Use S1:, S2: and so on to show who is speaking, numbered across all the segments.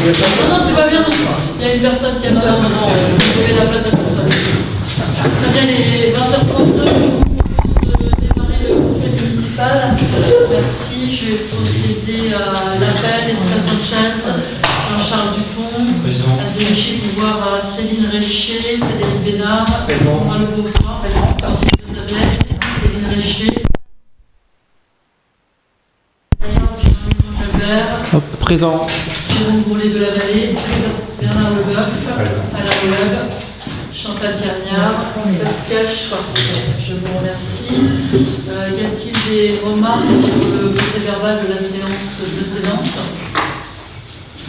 S1: Non, c'est pas bien. Il y a une personne qui a besoin de donner la place à personne. Très bien, les 20h32, je vous propose de démarrer le conseil municipal. Merci, je vais procéder à l'appel. Edouard Sanchez, Jean-Charles Dupont, Adélie Pouvoir, Céline Réché, Frédéric Bénard, Sandra Le Beauvoir, Francis Elisabeth, Céline Réché,
S2: Présent.
S1: Jérôme Bourlet de la Vallée, Bernard Leboeuf, Alain Loeb, Chantal Carniard, Pascal Schwartz. Je vous remercie. Y a-t-il des remarques sur le procès verbal de la séance précédente?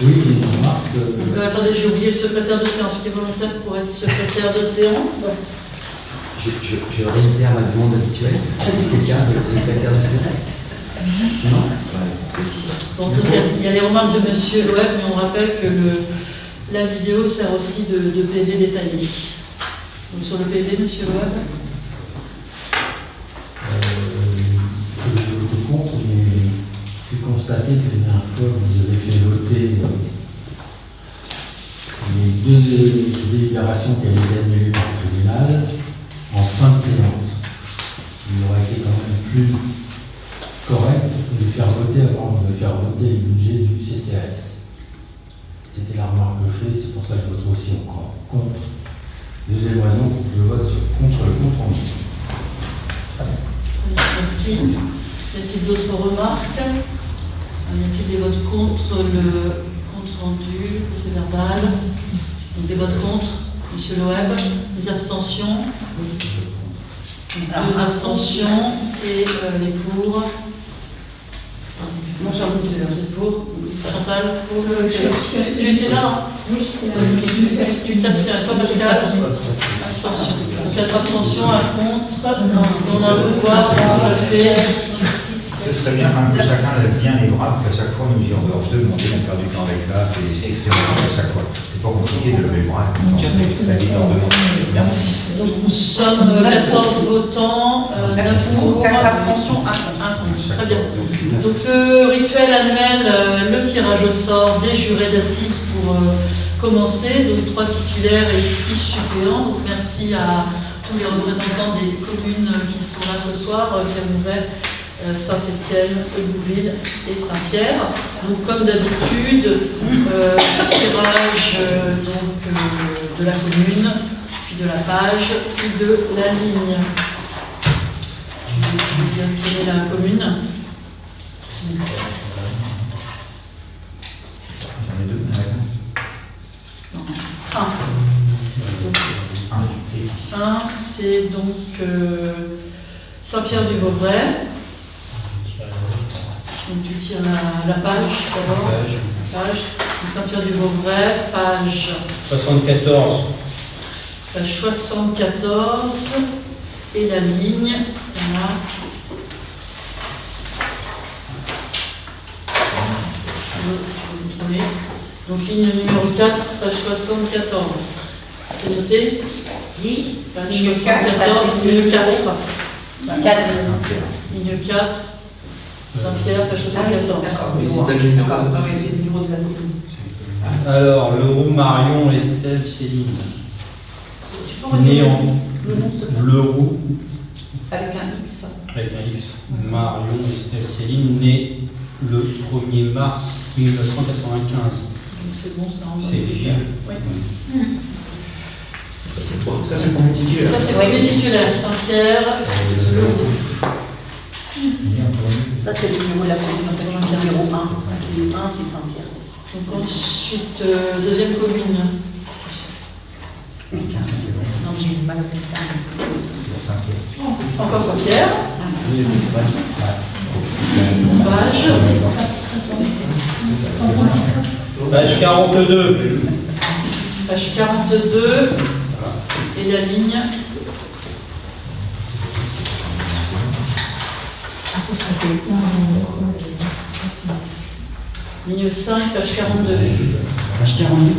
S3: Oui, j'ai une remarque.
S1: Attendez, j'ai oublié le secrétaire de séance qui est volontaire pour être secrétaire de séance.
S3: Je réitère ma demande habituelle. Quelqu'un de secrétaire de séance? Non.
S1: Bon, donc, il y a les remarques de M. Loeb, mais on rappelle que la vidéo sert aussi de PV détaillé. Donc sur le PV, M. Loeb.
S3: Je vais voter contre, mais j'ai constaté que la dernière fois, vous avez fait voter les deux délibérations qui avaient été annulées par le tribunal en fin de séance. Il aurait été quand même plus correct de faire voter avant de faire voter le budget du CCAS. C'était la remarque que je fais, c'est pour ça que je voterai aussi encore contre. Deuxième raison pour que je vote contre le compromis.
S1: Merci. Y a-t-il d'autres remarques? Y a-t-il des votes contre le compte rendu, procès verbal? Donc des votes contre, M. Loeb. Des abstentions? Deux abstentions et les pour.
S4: Moi, j'ai envie de
S1: Vous êtes pour? Chantal, pour
S4: le.
S1: Tu étais là?
S4: Oui, j'étais là.
S1: Tu t'abstiens, toi, Pascal? Abstention. 4 abstentions, un contre. On a un pouvoir, ça fait.
S5: Ce serait bien que chacun lève bien les bras, parce qu'à chaque fois, nous y en dehors d'eux, on perd du temps avec ça, c'est extrêmement à chaque fois. C'est pas compliqué de lever les bras, comme ça, c'est évident de merci.
S1: Donc nous sommes 14 votants, 9 pour, 4 abstentions, 1 contre. Très bien. Donc le rituel annuel, le tirage au sort des jurés d'assises pour commencer. Donc 3 titulaires et 6 suppléants. Donc merci à tous les représentants des communes qui sont là ce soir, Camouret, Saint-Étienne, Heubouville et Saint-Pierre. Donc comme d'habitude, tirage de la commune, puis de la page, puis de la ligne. Je vais bien tirer la commune.
S5: J'en ai deux.
S1: Un, c'est donc Saint-Pierre-du-Vauvray. Donc tu tires la page d'abord. Page. Saint-Pierre-du-Vauvray, page
S2: 74.
S1: Page 74. Et la ligne. Voilà. Donc ligne numéro 4, page 74. C'est noté?
S4: Oui.
S1: Page 74, ligne 4.
S4: 4.
S1: Ligne 4, Saint-Pierre, page 74.
S4: D'accord, c'est le numéro de la commune.
S2: Alors, Leroux, Marion, Estelle, Céline. Néant. Leroux.
S4: Avec un X.
S2: Avec un X. Marion, Estelle, Céline, née le 1er mars 1995.
S1: Donc c'est bon, ça rentre.
S2: C'est éligible.
S1: Oui.
S5: Ça, c'est pour le titulaire.
S1: Ça, c'est pour les titulaires. Saint-Pierre, Leroux.
S4: Ça, c'est le numéro de la commune. En fait, le numéro 1. Ça, c'est le 1, c'est Saint-Pierre.
S1: Donc ensuite, deuxième commune.
S4: Non, j'ai eu mal à
S1: Encore Saint-Pierre. Page.
S2: Page 42.
S1: Page 42. Et la ligne. Ligne 5, page 42.
S4: Page 42.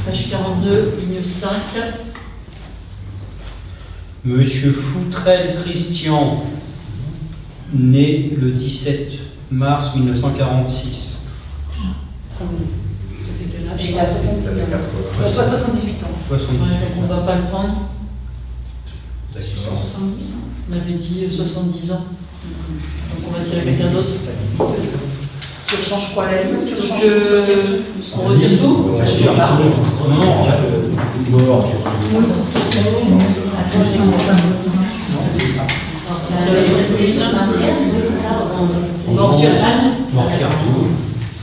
S1: Page 42, ligne 5.
S2: Monsieur Foutrel Christian, né le 17 mars 1946.
S1: Ça fait quel âge?
S4: Il a 70 ans. Soit 78 ans.
S2: 78
S1: Ouais, donc on ne va pas le prendre.
S2: D'accord.
S4: 70 ans.
S1: On avait dit 70 ans. Donc on va tirer quelqu'un d'autre.
S4: Tu changes quoi la ligne? Tu
S1: Donc,
S4: changes
S1: on retire tout.
S2: Non, non, on tire
S1: On va en retirer un.
S2: on retire tout.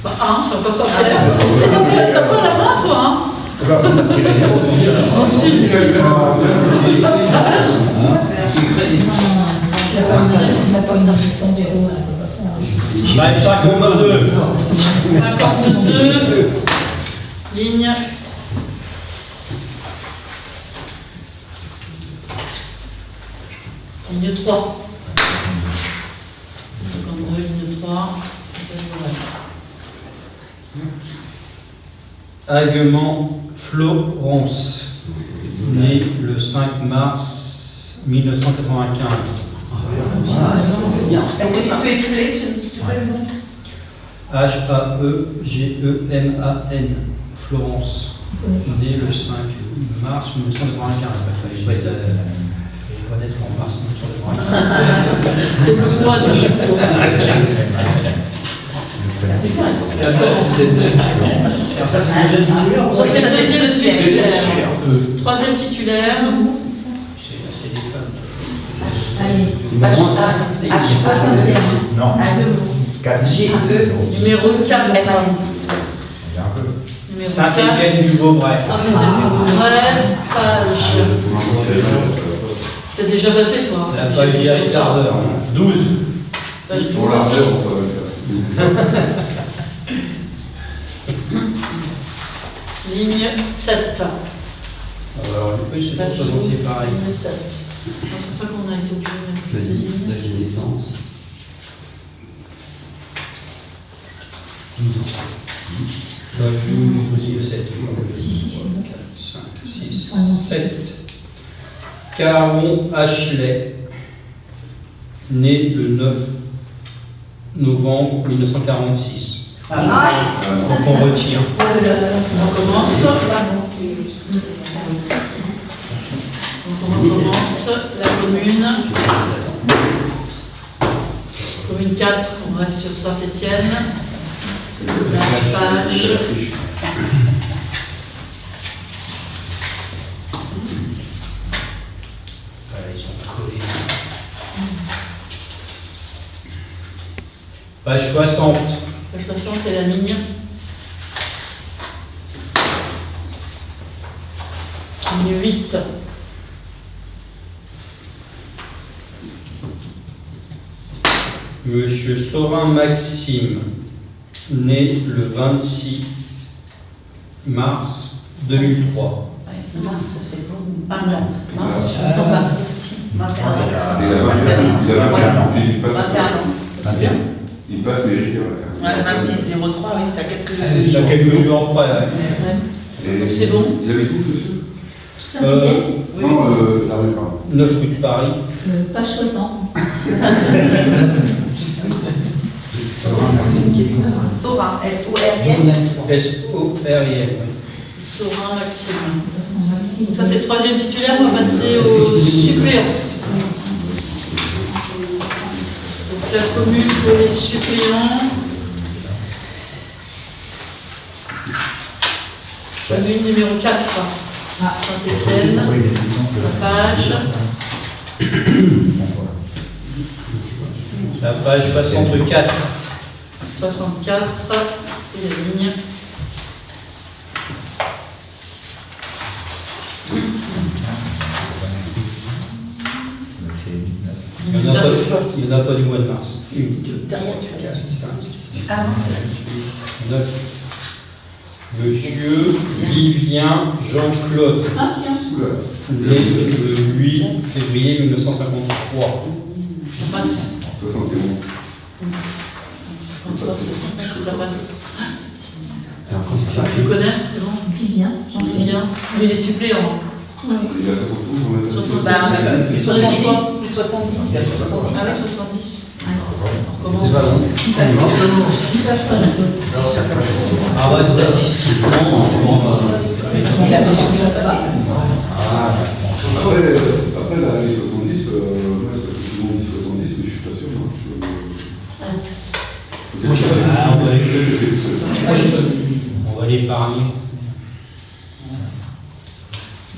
S1: Bah, un, c'est encore sortir. T'as pas la main, toi, hein? Ensuite,
S2: Bah, 52.
S1: 52. Ligne. Ligne 3. 52, ligne 3.
S2: Aguement Florence, né le 5 mars 1995.
S4: Est-ce que tu peux écrire, s'il te plaît, le nom?
S2: H-A-E-G-E-M-A-N, Florence, né le 5 mars 1995. Il fallait pas naître en mars 1995.
S1: C'est le mois de
S4: C'est bien,
S5: Ça, c'est le deuxième titulaire.
S1: Ça, c'est le deuxième titulaire. Troisième titulaire.
S2: C'est des femmes.
S4: Allez, H, pas 5e.
S5: Non. 4
S4: G-E.
S1: Numéro 4.
S5: Il y a un peu.
S1: Numéro 4.
S2: Saint-Étienne du Vauvray.
S1: Saint-Étienne du Vauvray. Page. T'as déjà passé, toi?
S2: La page d'Eric Lardeur. 12.
S1: Page 12.
S6: Pour la faire, on peut
S1: Ligne 7.
S2: Alors, le plus, c'est
S1: Page
S2: pour ça donc
S1: 12,
S2: c'est pareil.
S1: ligne 7. C'est ça qu'on a été obligé de mettre.
S6: l'âge de naissance.
S2: 12 ans. Là, je aussi le 7. 4, 5, 6, 7. Caron Ashley, né le 9 novembre 1946. Donc on retire.
S1: On commence. Donc on commence la commune. Commune 4, on reste sur Saint-Étienne. La page.
S2: Voilà, ils sont collés. Page 60.
S1: Page 60, c'est la ligne. Ligne 8.
S2: Monsieur Sorin Maxime, né le 26 mars 2003.
S4: Mars, c'est bon. Ah non, Mars, je suis Mars aussi. 21 ans.
S6: Il a 21 ans. Il passe
S4: 21 ans. C'est bien.
S6: Il passe les rires.
S4: Ouais, 26-03, oui, c'est à
S2: Il y a quelques jours près. Ouais.
S6: Et
S1: Donc c'est bon.
S6: Il avait tout, monsieur
S2: Non,
S6: la rue, pardon.
S2: 9 rue de Paris.
S7: Page 60.
S4: Sorin, S-O-R-I-N.
S2: S-O-R-I-N.
S1: Sorin Maxime. Donc ça, c'est le troisième titulaire. On va passer au suppléant. Donc la commune pour les suppléants. Commune numéro 4. Saint-Étienne. La page.
S2: La page 64.
S1: 64. Et la ligne.
S2: Il n'y en a pas du mois de mars. 1, 2,
S1: Derrière, tu
S2: 4, 5, 6,
S4: Ah,
S2: 7, 8, 9. Monsieur Vivien Jean-Claude,
S7: Ah, tiens.
S2: né le 8 février 1953.
S1: On passe.
S6: 71.
S1: Ça passe. Tu connais, c'est bon?
S7: Vivien.
S1: Vivien. Lui, il est suppléant.
S6: Il a 72, on a
S1: 70.
S4: Bah,
S1: Plus de
S4: 70,
S1: 70.
S4: plus de 70, il a plus de 70.
S1: Ah oui, 70. On
S5: C'est
S1: commence.
S5: pas bon.
S7: Il passe pas.
S2: Ah ouais, statistiquement,
S4: Il a 71, ça va.
S6: Après l'année 70, moi c'est parce que tout le monde dit 70, mais je suis pas sûr.
S2: on va l'épargner.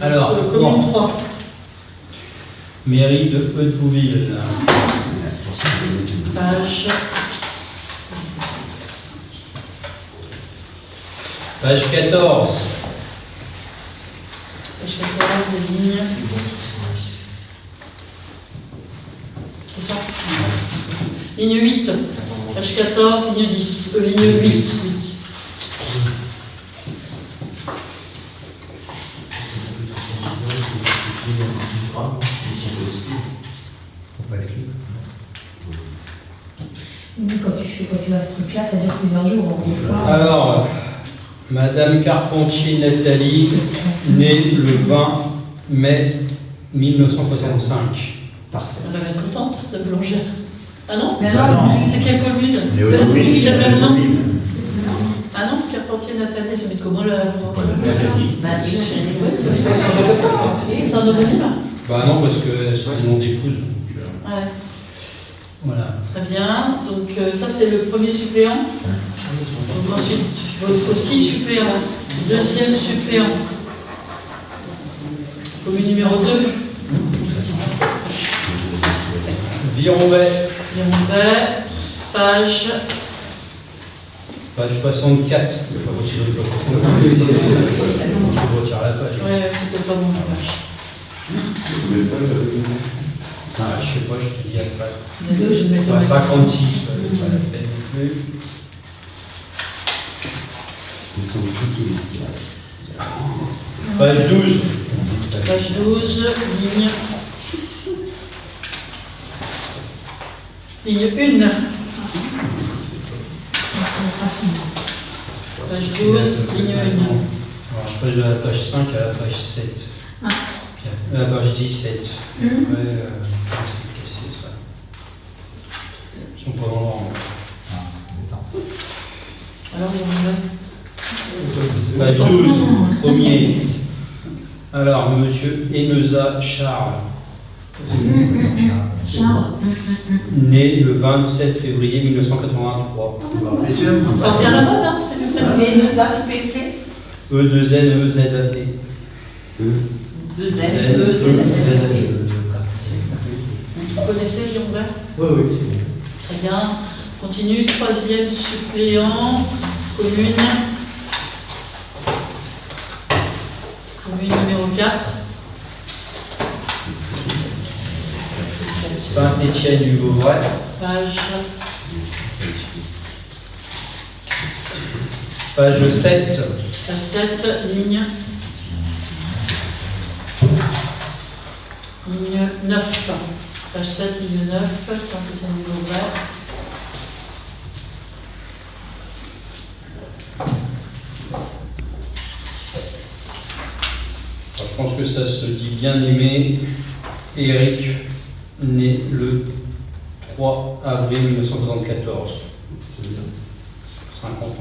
S2: Alors,
S1: commune 3.
S2: mairie de Hauteville. Page 14.
S1: Page 14, ligne. C'est ça? Ligne 8. Page 14, ligne 10. Ligne 8.
S7: Quand tu as ce truc-là, ça dure plusieurs jours. Des fois.
S2: Alors, Madame Carpentier Nathalie, née le 20 mai 1965.
S5: Parfait.
S1: Elle va être contente, la boulangère. Ah non?
S4: Mais
S5: non.
S1: C'est quelle commune?
S5: Léopold.
S1: Ils appellent non? Ah non, Carpentier Nathalie, ça va être comment la
S5: Nathalie.
S4: Bah, c'est sûr.
S1: Ouais, ça va être comme ça. C'est un homonyme.
S2: Bah non, parce que c'est mon épouse.
S1: Ouais.
S2: Voilà.
S1: Très bien. Donc ça c'est le premier suppléant. Donc ensuite, il faut 6 suppléants. Deuxième suppléant. Commune numéro 2.
S2: Vironvay,
S1: Page.
S2: page 64. Je sais pas si je retire la page.
S1: Ouais, c'est pas bon la page.
S2: Ah, je sais pas, je te dis après.
S1: Les deux, je vais mettre
S2: Ouais,
S1: le
S2: 56, pas la peine non plus. Page 12.
S1: Page 12, ligne 1. Page 12, ligne 1.
S2: Alors, je passe de la page 5 à la page 7.
S7: Ah.
S2: Puis à la page 17.
S7: Mmh.
S2: Après, c'est cassé ça. Ils sont pas dans l'ordre.
S1: Alors, on va.
S2: Page 12, premier. Alors, monsieur Eneza Charles,
S7: Charles.
S2: né le 27 février 1983.
S1: Ça revient à la mode, hein, c'est du prénom.
S4: Et le ça, tu peux écrire
S2: E2N, EZAT.
S4: Deux
S2: Z,
S4: L,
S2: E,
S4: deux L.
S1: Vous connaissez Guillaume?
S5: Oui, oui, c'est bon.
S1: Très bien. Continue. Troisième suppléant. Commune. Commune numéro 4.
S2: Saint-Étienne-du-Vauvray. Page 7.
S1: Page 7, ligne 9. Page 7, ligne 9, Saint-Étienne-du-Vauvray.
S2: Je pense que ça se dit bien aimé. Éric, né le 3 avril 1974. 50 ans.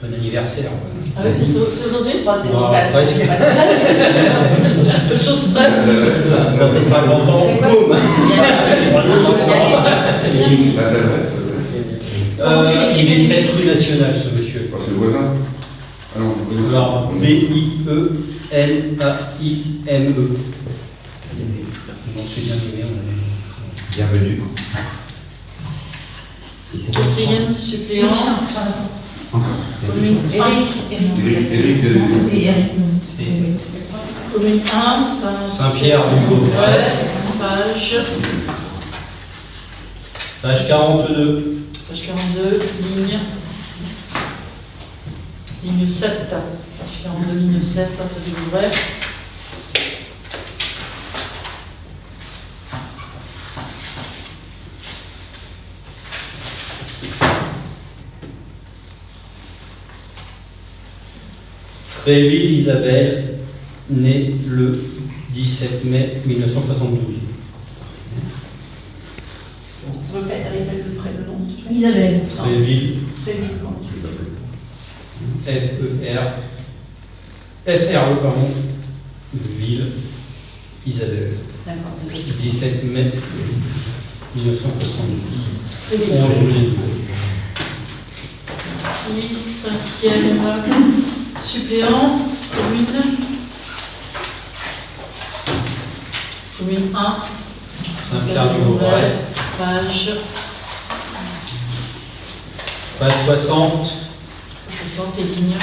S2: Bon anniversaire.
S1: Ah oui, c'est aujourd'hui?
S4: C'est
S2: Bon,
S4: bon,
S2: presque.
S1: Peu de choses près.
S2: Dans ces 50 ans,
S4: C'est quoi
S2: boum. Il est 7 rue nationale, ce monsieur.
S6: C'est le voisin.
S2: Alors, B-I-E-N-A-I-M-E. On s'est bien aimé, on a
S5: Bienvenue.
S1: Quatrième suppléant. Commune 1. Commune 1,
S2: Saint-Pierre-du-Vauvray. Page 42.
S1: Page 42, ligne 7. Page 42, ligne 7, Saint-Pierre-du-Vauvray.
S2: Fréville Isabelle, née le 17 mai 1972.
S4: Répète le nom.
S7: Isabelle.
S2: Fréville.
S1: Très vite.
S2: FRE, pardon, ville, Isabelle.
S4: D'accord, désolé.
S2: 17 mai 1970.
S1: Très bien.
S2: 11 mai.
S1: Merci. Cinquième suppléant, commune. Commune 1.
S2: Saint-Pierre-du-Vauvray.
S1: Page
S2: Page 60.
S1: 60 et ligne.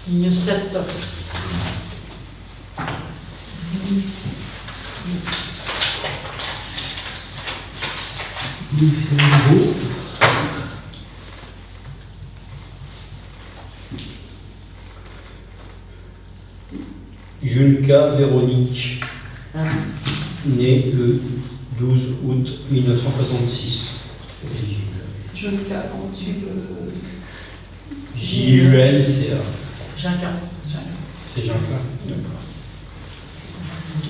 S1: Ligne 7.
S2: Junka Véronique, née le 12 août 1966.
S4: Je me capentule.
S2: J-U-N-C-A.
S1: J'ai un cas.
S2: C'est Junka. D'accord.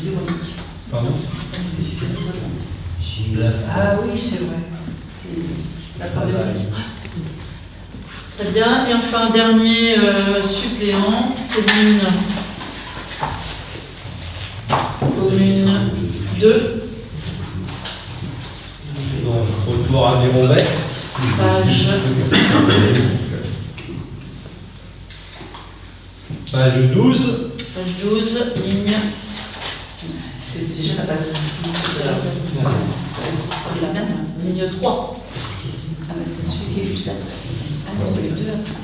S4: Véronique.
S2: Pardon?
S4: C'est 66.
S2: Gilles.
S4: Ah oui, c'est vrai. C'est la part de musique.
S1: Très bien. Et enfin, dernier suppléant, commune 2.
S2: Donc, retour à Véronvet. Page 12.
S1: Page 12, ligne.
S4: C'était déjà la base. C'est la même.
S1: Ligne 3.
S4: Ah, mais c'est celui qui est juste après. Ah non, c'est le 2 après.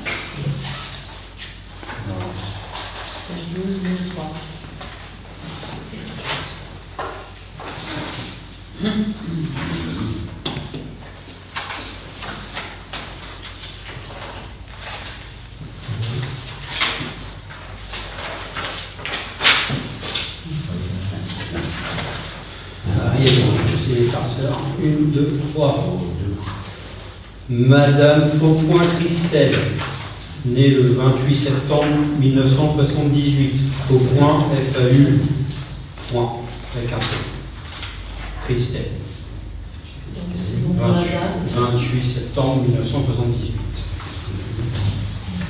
S1: Page 12, ligne 3.
S2: C'est les farceurs. 1, 2, 3. Madame Faupoint Christelle, née le 28 septembre 1978. Faupoint, F-A-U, point, avec un P. Christelle.
S1: Donc, voilà la date.
S2: 28 septembre 1978.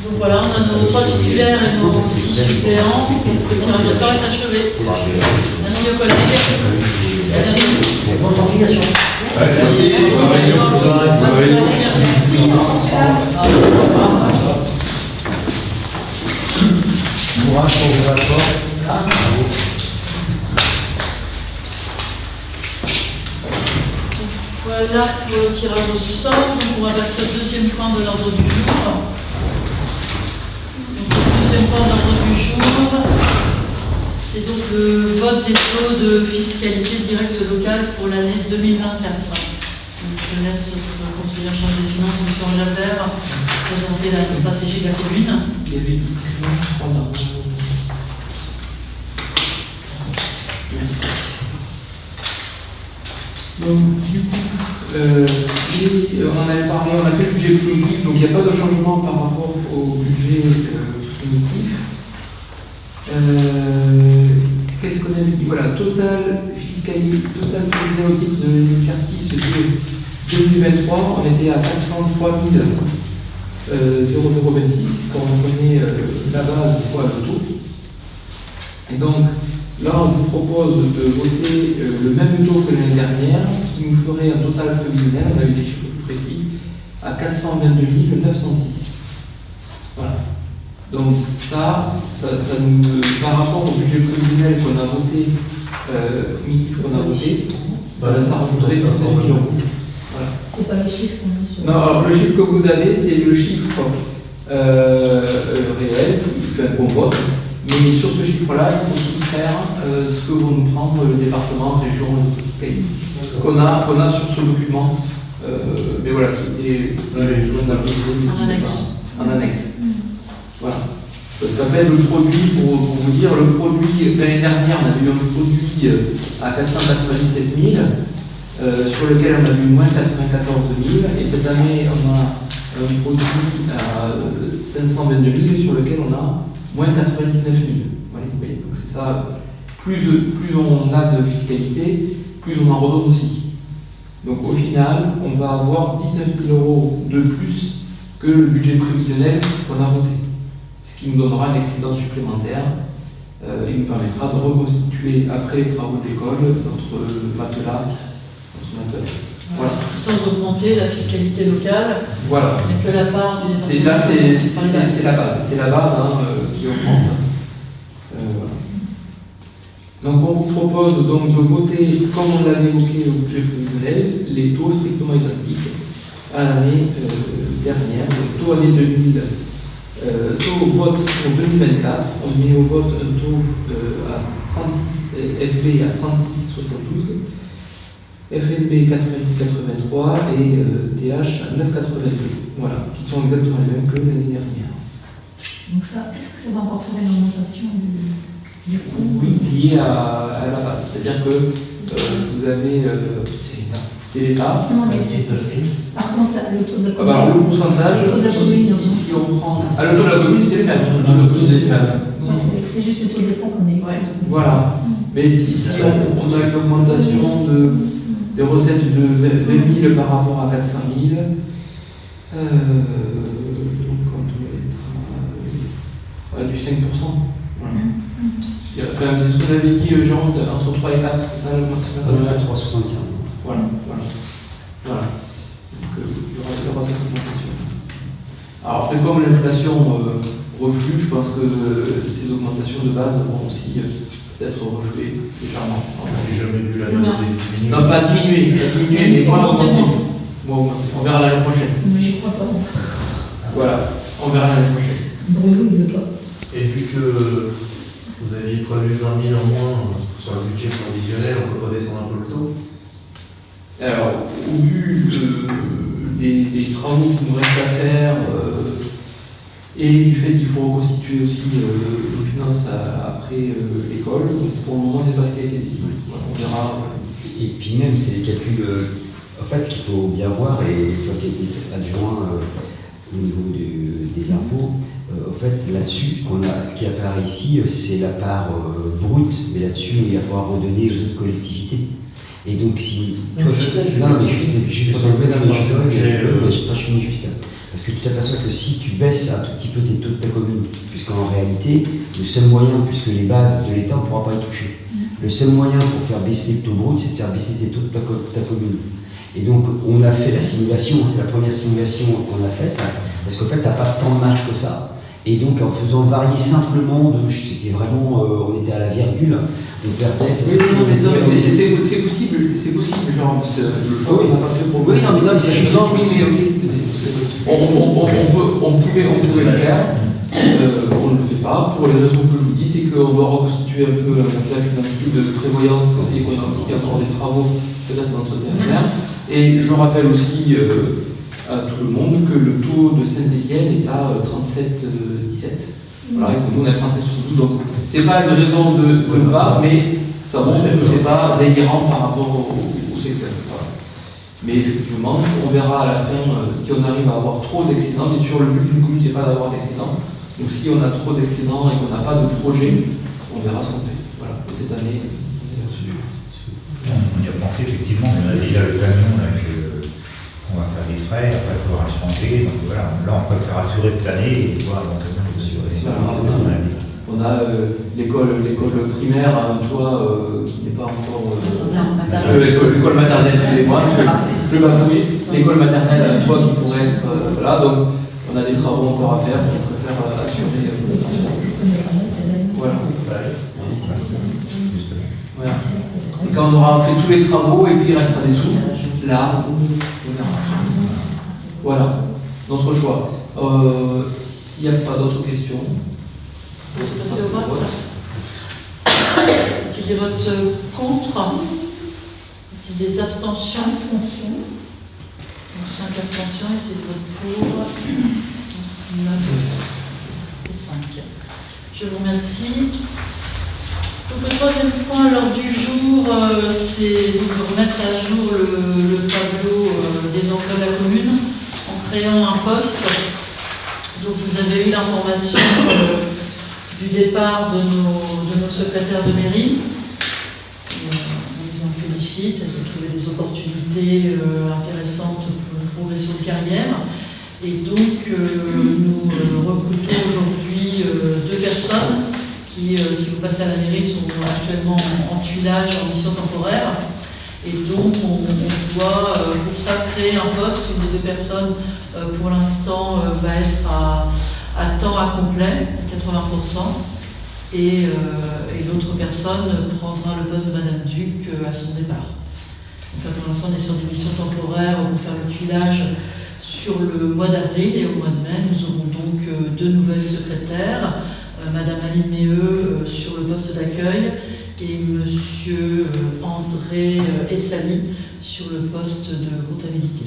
S1: Donc voilà, on a nos 3 titulaires et nos 6 suppléants. Le tirage au sort est achevé. Merci aux collègues.
S8: Bonne continuation.
S1: Merci.
S8: Courage pour vos rapports.
S1: Voilà pour le tirage au sort. Donc on va passer au deuxième point de l'ordre du jour. Donc, le deuxième point de l'ordre du jour, c'est donc le vote des taux de fiscalité directe locale pour l'année 2024. Donc, je laisse notre conseiller en charge des finances, M. Jabert, présenter la stratégie de la commune.
S3: Il y avait une
S9: Donc, du coup, on en avait parlé, on a fait le budget primitif, donc il n'y a pas de changement par rapport au budget primitif. Qu'est-ce qu'on avait dit? Voilà, total fiscalité, total tribunal au titre de l'exercice 2023, on était à 403 0,026, quand on connaît la base fois le taux. Et donc, là, on vous propose de voter le même taux que l'année dernière, qui nous ferait un total prévisionnel, on a eu des chiffres plus précis, à 422 906. Voilà. Donc ça nous, par rapport au budget prévisionnel qu'on a voté, primitif qu'on a voté, ça rajouterait 500 000 €. Voilà.
S7: C'est pas les chiffres qu'on a sur.
S9: Non, alors le chiffre que vous avez, c'est le chiffre réel, qu'on vote. Mais sur ce chiffre-là, il faut soustraire ce que vont nous prendre le département, région, qu'on a sur ce document. Mais voilà, qui était en annexe. Voilà. Parce qu'en fait, le produit, pour vous dire, le produit, l'année dernière, on avait eu un produit à 497 000, sur lequel on a eu moins 94 000, et cette année, on a un produit à 522 000, sur lequel on a moins 99 000. Voilà, donc c'est ça, plus on a de fiscalité, plus on en redonne aussi. Donc au final, on va avoir 19 000 € de plus que le budget prévisionnel qu'on a voté. Ce qui nous donnera un excédent supplémentaire et nous permettra de reconstituer, après les travaux de l'école, notre matelas. Voilà.
S1: Sans augmenter la fiscalité locale,
S9: Voilà.
S1: mais que la part du
S9: C'est là, c'est la base. C'est la base qui augmente. Voilà. Donc on vous propose donc de voter, comme on l'avait évoqué au budget prévisionnel, les taux strictement identiques à l'année dernière. Donc taux année 2000, taux au vote pour 2024, on met au vote un taux à 36, FB à 36,72, FNB 90,83 et TH à 9,82. Voilà, qui sont exactement les mêmes que l'année dernière.
S7: Donc ça, est-ce que ça va encore faire une augmentation du coût?
S9: Oui, lié à la base. C'est-à-dire que vous avez... c'est l'État.
S7: Non, mais par contre, le taux de la commune.
S9: Alors, le pourcentage,
S7: Le taux de la commune,
S9: si on prend... Ah, le taux de la commune, c'est le même. Le taux de l'État.
S7: C'est juste le taux de l'État qu'on est.
S9: Voilà. Mais si on a une augmentation des recettes de 20 000 par rapport à 400 000, donc on doit être du 5%. Voilà. Enfin, c'est ce qu'on avait dit, genre, entre 3 et 4, c'est ça l'augmentation?
S8: 3,75.
S9: Voilà. Donc, il y aura cette augmentation. Alors, après, comme l'inflation reflue, je pense que ces augmentations de base vont aussi peut-être refluer légèrement.
S5: J'ai jamais vu la note diminuer.
S9: Non, pas diminuer, mais moi, on verra l'année prochaine.
S7: Mais j'y crois pas.
S9: Voilà, on verra l'année prochaine.
S7: Bruno, il veut pas.
S10: Et vu que vous aviez prévu 20 000 en moins sur le budget prévisionnel, on peut redescendre un peu le taux?
S9: Alors, au vu des travaux qui nous restent à faire et du fait qu'il faut reconstituer aussi nos finances après l'école, donc pour le moment, c'est pas ce qui a été décidé. Voilà, on verra.
S8: Et puis même, c'est les calculs. En fait, ce qu'il faut bien voir, et toi qui as été adjoint au niveau des impôts, en fait, là-dessus, ce qui apparaît ici, c'est la part brute, mais là-dessus, il va falloir redonner aux autres collectivités. Et donc, si. Toi, je sais. Non, mais juste je finis juste. Parce que tu t'aperçois que si tu baisses un tout petit peu tes taux de ta commune, puisqu'en réalité, le seul moyen, puisque les bases de l'État, on ne pourra pas y toucher. Le seul moyen pour faire baisser le taux brut, c'est de faire baisser tes taux de ta commune. Et donc, on a fait la simulation, c'est la première simulation qu'on a faite, parce qu'en fait, tu n'as pas tant de marge que ça. Et donc, en faisant varier simplement, c'était vraiment, on était à la virgule, on perdait...
S9: Oui, c'est possible, genre, on n'a pas fait pour...
S8: Oui, non, mais c'est faisant.
S9: Oui, mais ok. On pouvait le faire, on ne le fait pas, pour les raisons que je vous dis, c'est qu'on doit reconstituer un peu la financier de prévoyance et qu'on a aussi encore des travaux peut-être dans notre territoire. Et je rappelle aussi à tout le monde que le taux de Saint-Étienne est à 37,17. Voilà, et nous on est à 37,72, donc c'est pas une raison de ne pas, mais ça montre que c'est pas délirant par rapport au secteur. Voilà. Mais effectivement, on verra à la fin si on arrive à avoir trop d'excédents. Bien sûr, le but d'une commune, c'est pas d'avoir d'excédents. Donc si on a trop d'excédents et qu'on n'a pas de projet, on verra ce qu'on fait. Voilà. Et cette année,
S5: on y a pensé effectivement, on a déjà le camion avec on va faire des frais, après il faudra changer. Donc voilà, là on préfère assurer cette année et voir éventuellement assurer.
S9: On a l'école primaire à un toit qui n'est pas encore. L'école maternelle, excusez-moi, je bafouille. L'école maternelle a un toit qui pourrait être. Voilà, donc on a des travaux encore à faire, on préfère assurer. Voilà. Voilà. Et quand on aura fait tous les travaux et puis il restera des sous, là, on verra. Voilà, notre choix. S'il n'y a pas d'autres questions.
S1: On peut passer au vote. Qui vote contre? Qui des abstentions? 5 abstentions et qui vote pour? 9 et 5. Je vous remercie. Donc, le troisième point à l'ordre du jour, c'est de remettre à jour le tableau des emplois de la commune en créant un poste. Donc vous avez eu l'information du départ de nos secrétaires de mairie. On les en félicite, elles ont trouvé des opportunités opportunité intéressante pour une progression de carrière. Et donc, nous recrutons aujourd'hui 2 personnes qui, si vous passez à la mairie, sont actuellement en tuilage, en mission temporaire. Et donc, on doit pour ça créer un poste. Une des 2 personnes, pour l'instant, va être à temps à complet, 80%. Et l'autre personne prendra le poste de Madame Duc à son départ. Donc là, pour l'instant, on est sur des missions temporaires pour faire le tuilage sur le mois d'avril, et au mois de mai, nous aurons donc 2 nouvelles secrétaires, Madame Aline Méheux sur le poste d'accueil et Monsieur André Essali sur le poste de comptabilité.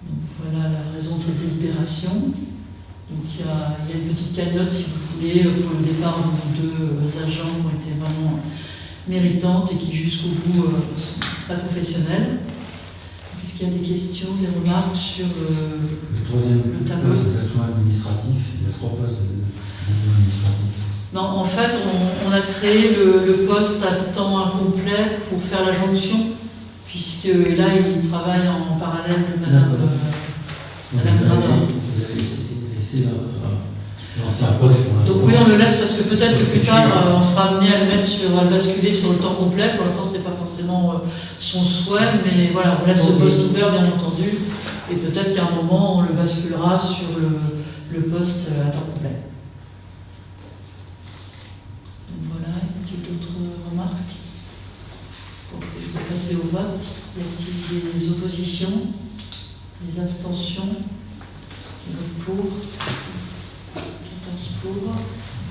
S1: Donc voilà la raison de cette délibération. Donc il y a une petite cagnotte, si vous voulez, pour le départ de nos 2 agents qui ont été vraiment méritantes et qui jusqu'au bout sont très professionnels. Est-ce qu'il y a des questions, des remarques sur
S3: le troisième
S1: tableau
S3: poste d'adjoint administratif? Il y a 3 postes d'adjoint administratif.
S1: Non, en fait, on a créé le poste à temps incomplet pour faire la jonction, puisque là, il travaille en parallèle de Madame Gradin.
S3: Vous allez laisser l'ancien poste pour l'instant.
S1: Donc oui, on le laisse parce que peut-être que plus tard, on sera amené à le mettre à le basculer sur le temps complet. Pour l'instant, c'est pas forcément son souhait, mais voilà, on laisse ce poste ouvert, bien entendu, et peut-être qu'à un moment, on le basculera sur le poste à temps complet. Donc voilà, y a-t-il d'autres remarques pour passer au vote? Y a-t-il des oppositions, des abstentions? Qui votent pour? Pour.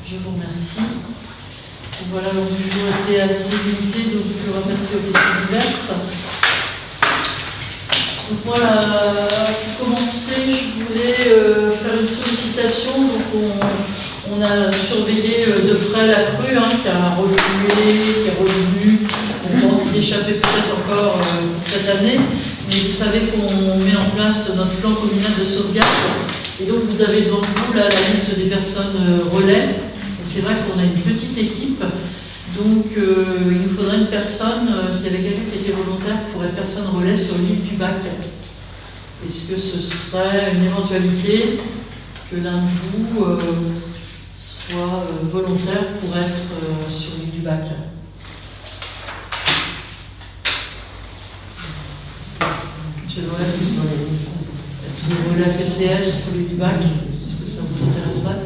S1: Je vous remercie. Donc voilà, l'ordre du jour était assez limité, donc je vais passer aux questions diverses. Donc voilà, pour commencer, je voulais faire une sollicitation. Donc on a surveillé de près la crue qui a reflué, qui est revenue. On pense y échapper peut-être encore cette année, mais vous savez qu'on met en place notre plan communal de sauvegarde. Et donc vous avez devant vous là, la liste des personnes relais. C'est vrai qu'on a une petite équipe, donc il nous faudrait une personne, s'il y avait quelqu'un qui était volontaire pour être personne relais sur l'île du Bac. Est-ce que ce serait une éventualité que l'un de vous soit volontaire pour être sur l'île du Bac? Monsieur le relais PCS pour l'île du Bac, est-ce que ça vous intéresserait?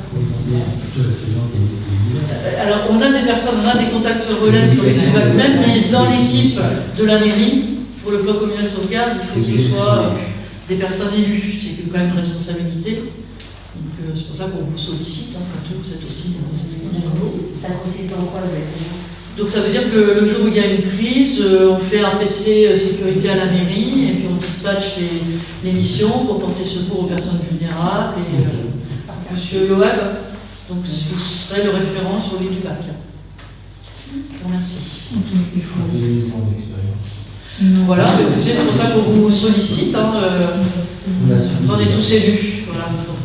S1: Alors, on a des personnes, on a des contacts relais sur les îles du Bac même, mais dans l'équipe de la mairie, pour le plan communal sauvegarde, il faut que ce soit des personnes élues. C'est quand même une responsabilité. Donc, c'est pour ça qu'on vous sollicite, comme tout, vous êtes aussi des conseillers.
S4: Ça consiste en quoi
S1: Donc ça veut dire que le jour où il y a une crise, on fait un PC sécurité à la mairie et puis on dispatche les missions pour porter secours aux personnes vulnérables. Et Monsieur Loeb, donc vous serez le référent sur l'île du Bac. Je vous remercie.
S3: Il faut des ans d'expérience.
S1: Voilà, c'est pour ça qu'on vous sollicite. On est tous élus. Voilà, donc,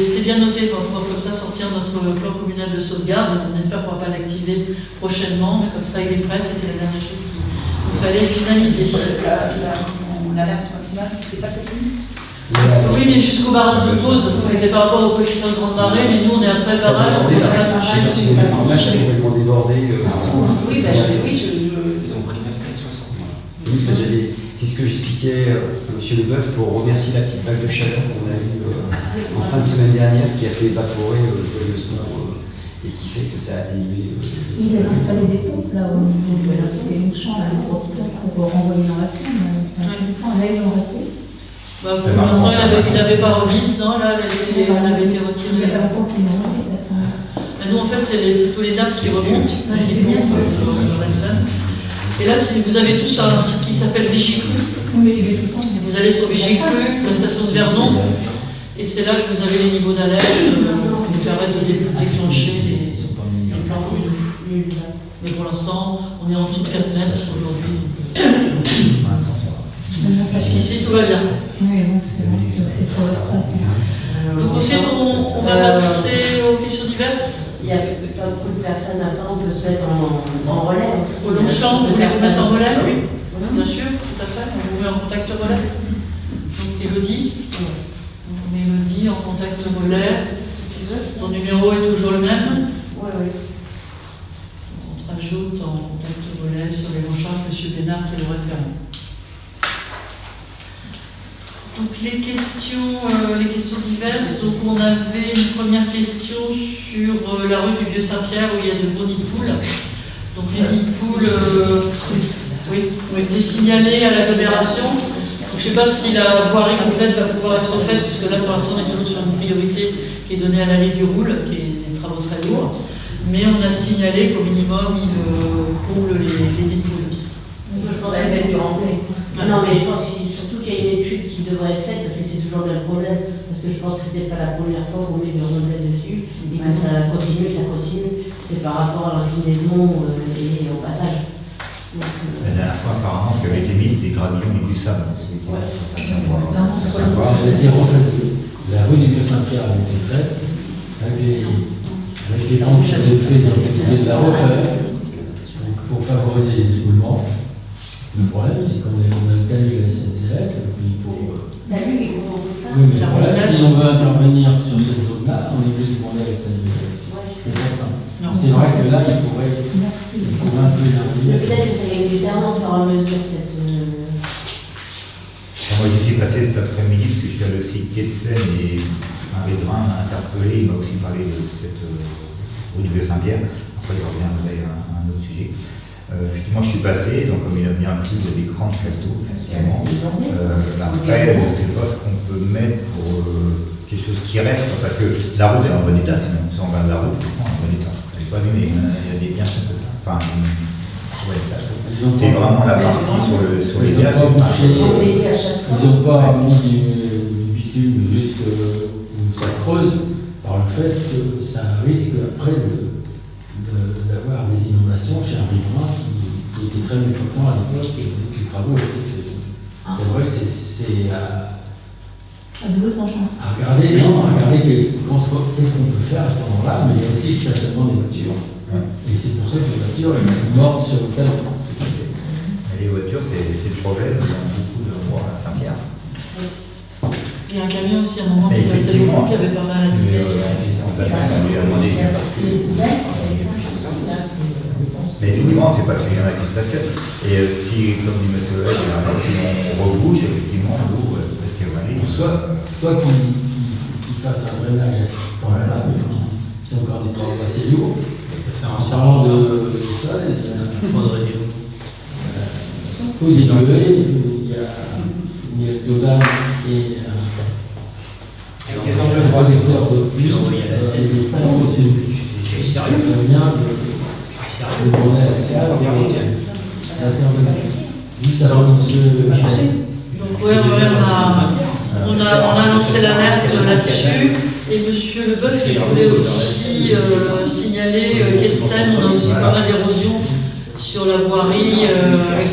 S1: c'est bien noté pour pouvoir comme ça sortir notre plan communal de sauvegarde. On espère pouvoir pas l'activer prochainement, mais comme ça il est prêt. C'était la dernière chose qu'il fallait finaliser.
S4: L'alerte maximale, c'était pas cette nuit?
S1: Oui, mais jusqu'au barrage de pause. C'était par rapport au coefficient de grande marée, mais nous on est après le barrage, on n'a pas touché.
S8: L'image a complètement débordé.
S4: Oui,
S8: ils ont pris 9,60 m. C'est ce que j'expliquais à M. Leboeuf. Il faut remercier la petite vague de chaleur qu'on a eue en fin de semaine dernière qui a fait évaporer joyeusement et qui fait que ça a atténué.
S7: Ils avaient installé des pompes là au niveau de la Mouchon, la grosse pompe pour renvoyer dans la Seine. Là, ils l'ont arrêté.
S1: Pour l'instant, il n'avait pas remise, non, là, elle avait été retirée.
S7: Il y a pas longtemps qu'ils l'ont remise, de toute façon.
S1: Nous, en fait, c'est plutôt les nappes qui remontent. Et là, vous avez tous un site qui s'appelle Vigicru. Vous allez sur Vigicru, la station de Vernon, et c'est là que vous avez les niveaux d'alerte qui vous permettent de déclencher les plans communaux. Mais pour l'instant, on est en dessous de 4 mètres aujourd'hui. Jusqu'ici, tout va bien.
S7: Oui, bon, c'est bon. C'est toujours le stress.
S1: Donc ensuite, on va passer aux questions diverses.
S4: Il y a beaucoup de personnes, après on peut se mettre en relais aussi.
S1: Au Longchamp, vous voulez vous mettre en relais?
S5: Ah oui.
S1: Bien sûr, tout à fait. On vous met en contact relais. Donc Élodie. Donc, Mélodie en contact relais. Ton numéro est toujours le même?
S4: Oui, oui.
S1: On te rajoute en contact relais sur les Longchamps, M. Bénard qui est le référent. Donc les questions diverses. Donc on avait une première question sur la rue du Vieux-Saint-Pierre où il y a de beaux nids de poules. Donc les nids de poules ont été signalés à l'agglomération. Je ne sais pas si la voirie complète va pouvoir être faite, puisque là pour l'instant on est toujours sur une priorité qui est donnée à l'allée du Roule, qui est des travaux très lourds. Mais on a signalé qu'au minimum ils coulent les nids de poules.
S4: Je pense qu'elle va être remplie. Non, mais je pense surtout qu'il y a une étude qui devrait être faite, parce que c'est toujours le problème. Parce que je pense que c'est pas la première fois qu'on met des remodèles dessus, et que ça continue. C'est par rapport à l'inclinaison et au passage. Donc,
S5: la dernière fois, apparemment, ce qui avait été mis, c'était gravillon et du sable.
S3: La rue du Vieux-Saint-Pierre a été faite avec les rampes qui avaient fait dans le de la refaire pour favoriser les éboulements. Le problème, c'est qu'on a le talus de la SNCF, et puis pour.
S4: talus, on peut pas.
S3: Oui, mais le problème, si on veut intervenir sur cette zone-là, on est obligé de demander à la SNCF. C'est pas ça. C'est vrai que là, il pourrait un peu élargir.
S4: Peut-être que ça gagne du terrain au fur et à mesure cette.
S5: Moi, j'y suis passé cet après-midi, parce que je suis allé aussi quai de Seine et un riverain m'a interpellé, il m'a aussi parlé de cette rue du Vieux-Saint-Pierre. Après, il reviendrait à un autre sujet. Effectivement, je suis passé, donc comme il a bien plu, il y a des grands châteaux, effectivement. Après, je ne sais pas ce qu'on peut mettre pour quelque chose qui reste, parce que la route est en bon état, sinon, si on regarde la route, elle est en bon état. Je n'ai pas vu, mais il y a des biens comme ça. Enfin, c'est vraiment la partie sur les
S3: Ils n'ont pas bouché,
S4: ils
S3: n'ont pas mis du bitume juste où ça creuse, par le fait que ça risque après d'avoir des inondations chez un riverain qui était très mécontent à l'époque et les travaux étaient faits. C'est vrai que c'est à regarder, qu'est-ce qu'on peut faire à cet endroit-là, mais il y a aussi le stationnement des voitures. Et c'est pour ça que les voitures sont mortes sur le talon.
S5: Les voitures, c'est le problème dans beaucoup d'endroits à Saint-Pierre.
S1: Il y a un camion aussi à un moment qui passait beaucoup, qui avait pas mal abîmé.
S5: Mais effectivement, c'est parce qu'il y en a qui stationnent. Et si, comme dit M. Levesque, on rebouche, effectivement, l'eau, parce qu'elle va aller.
S3: Soit qu'il fasse un drainage à ce moment-là, mais c'est encore des travaux assez lourds. En parlant de ça, il y a le Dodan et
S2: des angles croisés
S3: de pluie,
S2: envoyé à la Seine.
S3: il n'est pas en continu. Ça vient de demander à la Seine d'intervenir. Juste avant monsieur.
S1: Donc ouais, on a lancé l'alerte là-dessus. Et monsieur Leboeuf, il voulait aussi signaler quai de Seine, on a aussi pas mal d'érosion sur la voirie avec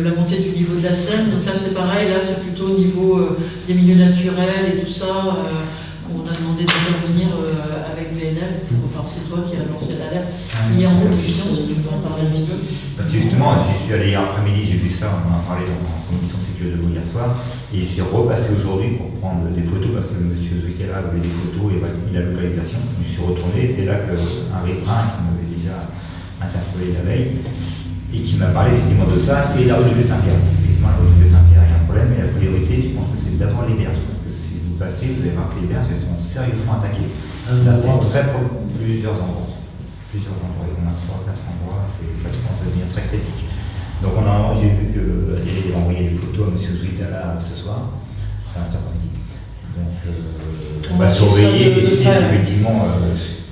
S1: la montée du niveau de la Seine. Donc là c'est pareil, là c'est plutôt au niveau des milieux naturels et tout ça. On a demandé d'intervenir avec VNF, enfin c'est toi qui as lancé l'alerte hier en commission, si tu peux en parler un petit peu.
S5: Parce que justement, j'y suis allé hier après-midi, j'ai vu ça, on en a parlé en commission sécurité de vous hier soir, et je suis repassé aujourd'hui pour prendre des photos, parce que M. Zucchera avait des photos et il a la localisation. Je suis retourné, c'est là qu'un riverain qui m'avait déjà interpellé la veille, et qui m'a parlé effectivement de ça, et la rue du Vieux-Saint-Pierre. Effectivement, la rue du Vieux-Saint-Pierre, il y a un problème, mais la priorité, je pense que c'est d'abord les berges, parce que si vous passez, vous allez voir que les berges, elles sont sérieusement attaquées. Là, c'est plusieurs endroits. Il y en a 3-4 endroits, ça commence à devenir très critique. Donc j'ai vu que la télé a envoyé des photos à M. Zuitala ce soir, enfin cet après-midi. Donc on va surveiller et si effectivement.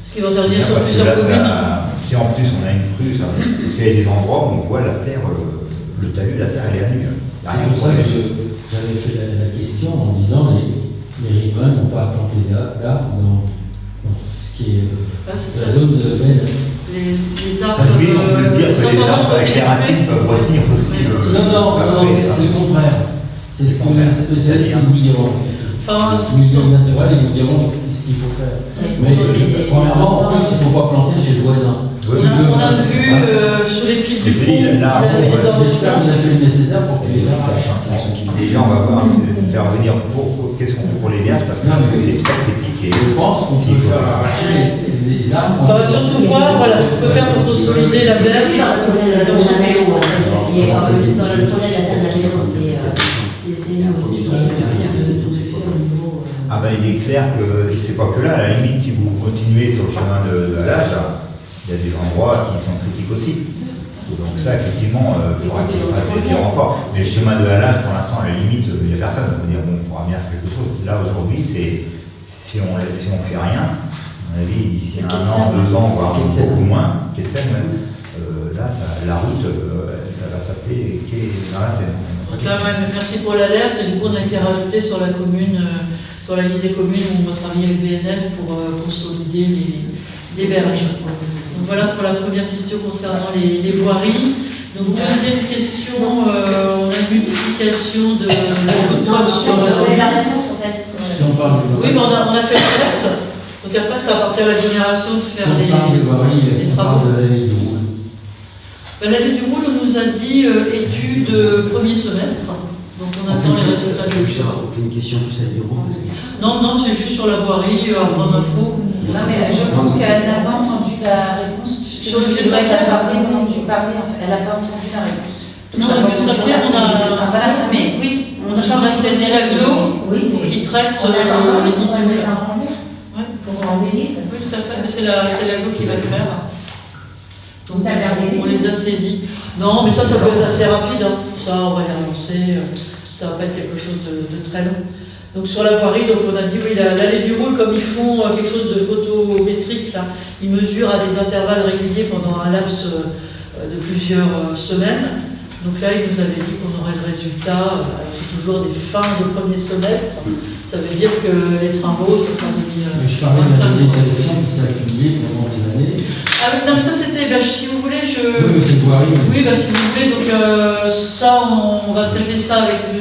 S1: Ce qui va intervenir sur plusieurs communes.
S5: Si en plus on a une crue, parce qu'il y a des endroits où on voit la terre, le talus, la terre elle est à nu.
S3: C'est pour ça que j'avais fait la question en disant les riverains n'ont pas planté d'arbres dans ce qui est la zone de Belle.
S1: Les arbres.
S5: Oui, on peut se dire que les arbres avec les racines peuvent retenir aussi le.
S3: Non, c'est le contraire. C'est ce que les spécialistes vous diront. Les milieux naturels, ils vous diront qu'ils ce qu'il faut faire. Mais premièrement, en plus, il ne faut pas planter chez le voisin.
S1: On a vu sur les piles du pont,
S3: j'espère qu'on a fait le nécessaire pour que les arbres.
S5: Déjà, on va voir, faire venir qu'est-ce qu'on fait pour les arbres, parce que c'est très critique. Et
S3: je pense qu'on peut faire arracher les arbres.
S1: On va surtout voir voilà, ce qu'on peut faire pour consolider la berge.
S4: Dans le projet de la Seine-Amélo, c'est nous aussi.
S5: Ah ben il est clair que c'est pas que là, à la limite, si vous continuez sur le chemin de Halage, il y a des endroits qui sont critiques aussi. Donc ça, effectivement, il faudra qu'il y ait des renforts. Mais le chemin de Halage, pour l'instant, à la limite, il n'y a personne. On va dire, bon, on pourra bien faire quelque chose. Là, aujourd'hui, si on fait rien, à mon avis, d'ici 1 an, 2 ans, voire beaucoup moins, là, la route, ça va s'appeler quai dans la Seine.
S1: Donc là, merci pour l'alerte. Du coup, on a été rajouté sur la commune, sur la liste des communes où on va travailler avec VNF pour consolider les berges. Donc voilà pour la première question concernant les voiries. Donc deuxième question, on a une multiplication de food trucks sur oui, mais on a fait l'alerte. Donc après, ça appartient à l'agglomération de faire les travaux. L'année du Roule, on nous a dit études premier semestre. Donc on attend les résultats de
S8: On fait une question plus à dire.
S1: Non, c'est juste sur la voirie, avant d'info.
S7: Non, mais je pense qu'elle n'a pas entendu la réponse.
S1: Sur le vieux Saint-Pierre,
S7: non, tu parlais, en fait, elle n'a pas entendu la réponse.
S1: Non, le vieux Saint-Pierre, on a.
S7: Mais oui,
S1: on a saisi l'agglo pour qu'il traite les lignes.
S7: Pour embellir.
S1: Oui, tout à fait, mais c'est l'agglo qui va le faire. Donc, on les a saisis. Non, mais ça peut être assez rapide. Hein. Ça, on va les relancer. Ça va pas être quelque chose de très long. Donc sur la voirie, donc on a dit oui, l'allée du Roule, comme ils font quelque chose de photométrique, là, ils mesurent à des intervalles réguliers pendant un laps de plusieurs semaines. Donc là, ils nous avaient dit qu'on aurait le résultat. C'est toujours des fins de premier semestre. Ça veut dire que les travaux, ça sera 2025.
S3: Je parlais de la végétation qui s'est accumulée pendant des années.
S1: Ah oui, non, mais ça c'était, si vous voulez,
S3: Oui, mais c'est voirie.
S1: Oui, si vous voulez, donc ça, on va traiter ça avec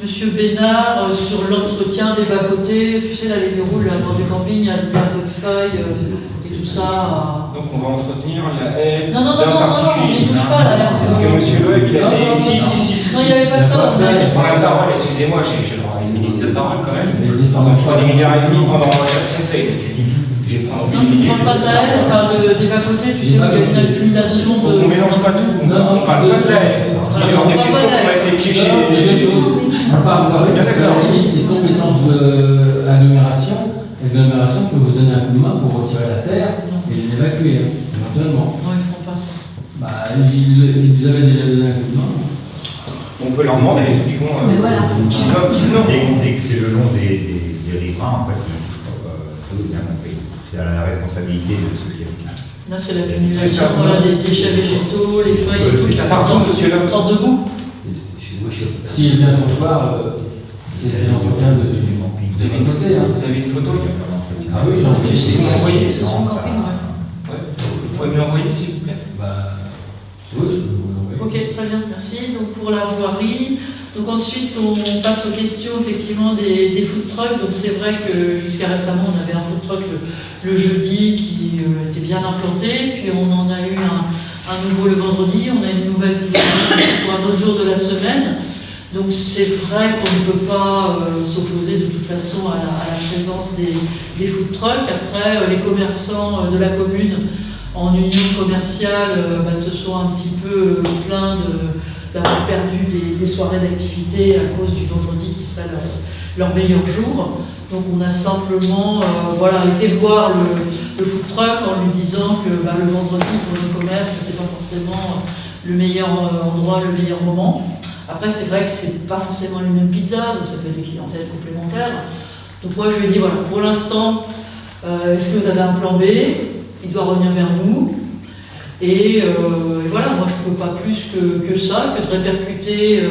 S1: Monsieur Bénard sur l'entretien des bas-côtés. Tu sais, l'allée du Roule, là, bord du camping, il y a un peu de feuilles et tout ça.
S11: Donc on va entretenir la haie
S1: non,
S11: d'un particulier.
S1: On n'y touche pas là.
S11: C'est ce que M. Loeb, il a dit. Si.
S1: Non, il n'y avait pas que ça.
S11: Je prends la parole, excusez-moi, j'ai le droit à une minute de parole quand même. On prend des milliards et demi pendant chaque conseil. Je vais prendre 10 minutes.
S1: On ne parle pas de la haie, on parle des bas-côtés. Tu sais, il y a une accumulation de.
S11: On ne mélange pas tout. On parle pas de la haie. Parce qu'il y a des questions pour mettre les pieds chez les
S3: choses. On parle de la parce que la limite, c'est compétence agglomération. L'agglomération peut vous donner un coup de main pour retirer la terre et l'évacuer, éventuellement.
S1: Non, ils ne feront pas ça.
S3: Ils vous avaient déjà donné un coup de main.
S11: On peut leur demander, du coup, qui se nomme.
S5: Dès que c'est le long des riverains, en fait, on bien compris. C'est à la responsabilité de ceux qui habitent.
S1: Là, c'est l'accumulation des déchets végétaux, les feuilles et tout.
S11: Ça part où, monsieur Loeb ?
S1: Une sorte de boue.
S3: S'il est bien trottoir, c'est l'entretien du camping.
S11: Vous avez une photo
S3: Ah oui, j'en ai.
S11: Si vous m'envoyez,
S1: c'est son camping,
S11: vous pouvez me l'envoyer, s'il vous plaît.
S3: Oui, je peux vous l'envoyer.
S1: Ok, très bien, merci. Donc pour la voirie, donc ensuite on passe aux questions effectivement des food trucks. Donc c'est vrai que jusqu'à récemment on avait un food truck le jeudi qui était bien implanté, puis on en a eu un nouveau le vendredi, on a une nouvelle pour un autre jour de la semaine. Donc c'est vrai qu'on ne peut pas s'opposer de toute façon à la présence des food trucks. Après, les commerçants de la commune en union commerciale se sont un petit peu plaints d'avoir perdu des soirées d'activité à cause du vendredi qui serait leur meilleur jour. Donc on a simplement été voir le food truck en lui disant que le vendredi pour le commerce c'était pas forcément le meilleur endroit, le meilleur moment. Après c'est vrai que c'est pas forcément les mêmes pizzas, donc ça peut être des clientèles complémentaires. Donc moi je lui ai dit voilà, pour l'instant, est-ce que vous avez un plan B ? Il doit revenir vers nous. Et voilà, moi je ne peux pas plus que ça, que de répercuter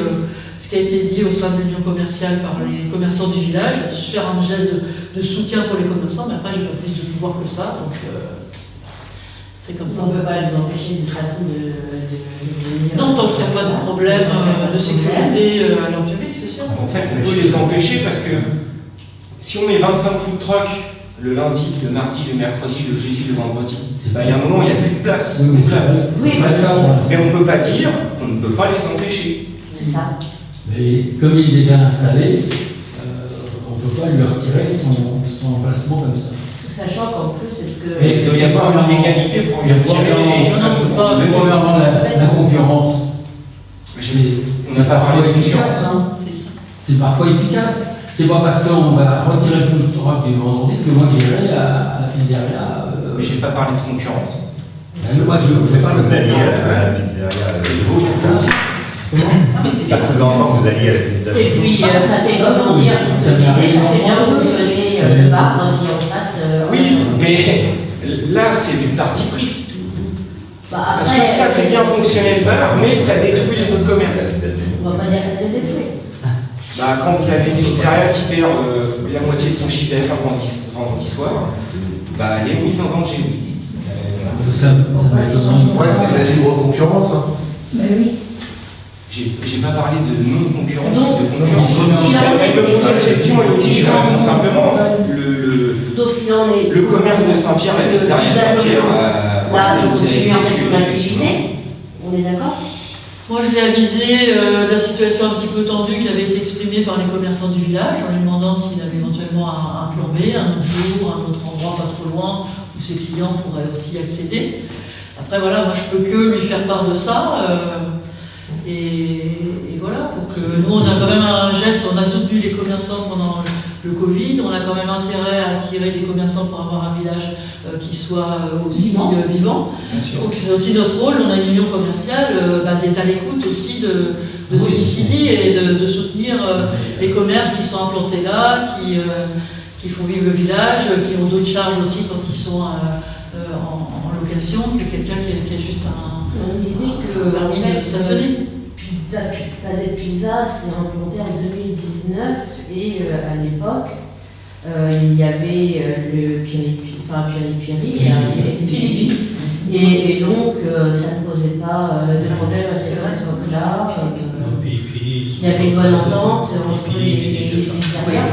S1: ce qui a été dit au sein de l'union commerciale par les commerçants du village, faire un geste de soutien pour les commerçants, mais après j'ai pas plus de pouvoir que ça, donc c'est comme ça.
S4: On ne peut pas les empêcher de toute façon de venir.
S1: Non, tant qu'il n'y a pas de problème de sécurité à leur public, c'est sûr.
S11: En fait, on peut les empêcher parce que si on met 25 food trucks le lundi, le mardi, le mercredi, le jeudi, le vendredi, il y a un moment où il n'y a plus de place.
S3: Oui,
S11: Mais on ne peut pas dire qu'on ne peut pas les empêcher.
S4: C'est ça.
S3: Mais comme il est déjà installé, on ne peut pas lui retirer son emplacement comme ça.
S4: Sachant qu'en plus, est-ce que...
S11: Mais il doit y avoir une égalité pour lui retirer.
S3: Premièrement, la concurrence.
S11: C'est parfois
S3: efficace. C'est parfois efficace. C'est pas parce qu'on va retirer le food truck du vendredi que moi j'irai à la pizzeria.
S11: Mais j'ai pas parlé de concurrence.
S3: Moi je parle de
S5: la pizzeria. C'est vous qui ça sous-entend que vous alliez à la pizzeria.
S4: Et puis ça fait comment dire, ça fait bien fonctionner le bar qui en face.
S11: Oui, mais là c'est du parti pris. Parce que ça fait bien fonctionner le bar, mais ça détruit les autres commerces.
S4: On va pas dire que ça détruit.
S11: Bah, quand vous avez une pizzeria qui perd la moitié de son chiffre d'affaires vendredi soir, bah, elle est mise en danger.
S10: Ouais, c'est de la libre concurrence. Hein.
S7: Ben oui.
S11: J'ai pas parlé de non-concurrence,
S4: Non.
S11: de concurrence. Elle me pose une question et vous dit, je réponds simplement. Le commerce de Saint-Pierre, la pizzeria de Saint-Pierre,
S4: là, vous continuez en fait son activité. On est d'accord?
S1: Moi, je l'ai avisé de la situation un petit peu tendue qui avait été exprimée par les commerçants du village, en lui demandant s'il avait éventuellement un plan B, un autre jour, un autre endroit pas trop loin, où ses clients pourraient aussi accéder. Après, voilà, moi, je peux que lui faire part de ça. Et voilà, pour que nous, on a quand même un geste, on a soutenu les commerçants pendant le Covid, on a quand même intérêt à attirer des commerçants pour avoir un village qui soit aussi vivant. Donc c'est aussi notre rôle, on a une union commerciale, d'être à l'écoute aussi de ce qui s'y dit et de soutenir les commerces qui sont implantés là, qui font vivre le village, qui ont d'autres charges aussi quand ils sont en location, que quelqu'un qui a juste un...
S4: On disait que en fait,
S1: stationné.
S4: Planète Pizza s'est implantée en 2019 et à l'époque, il y avait le Piri-Piri et donc ça ne posait pas de problème à cette époque-là. Il y avait une bonne entente entre les pizzerias.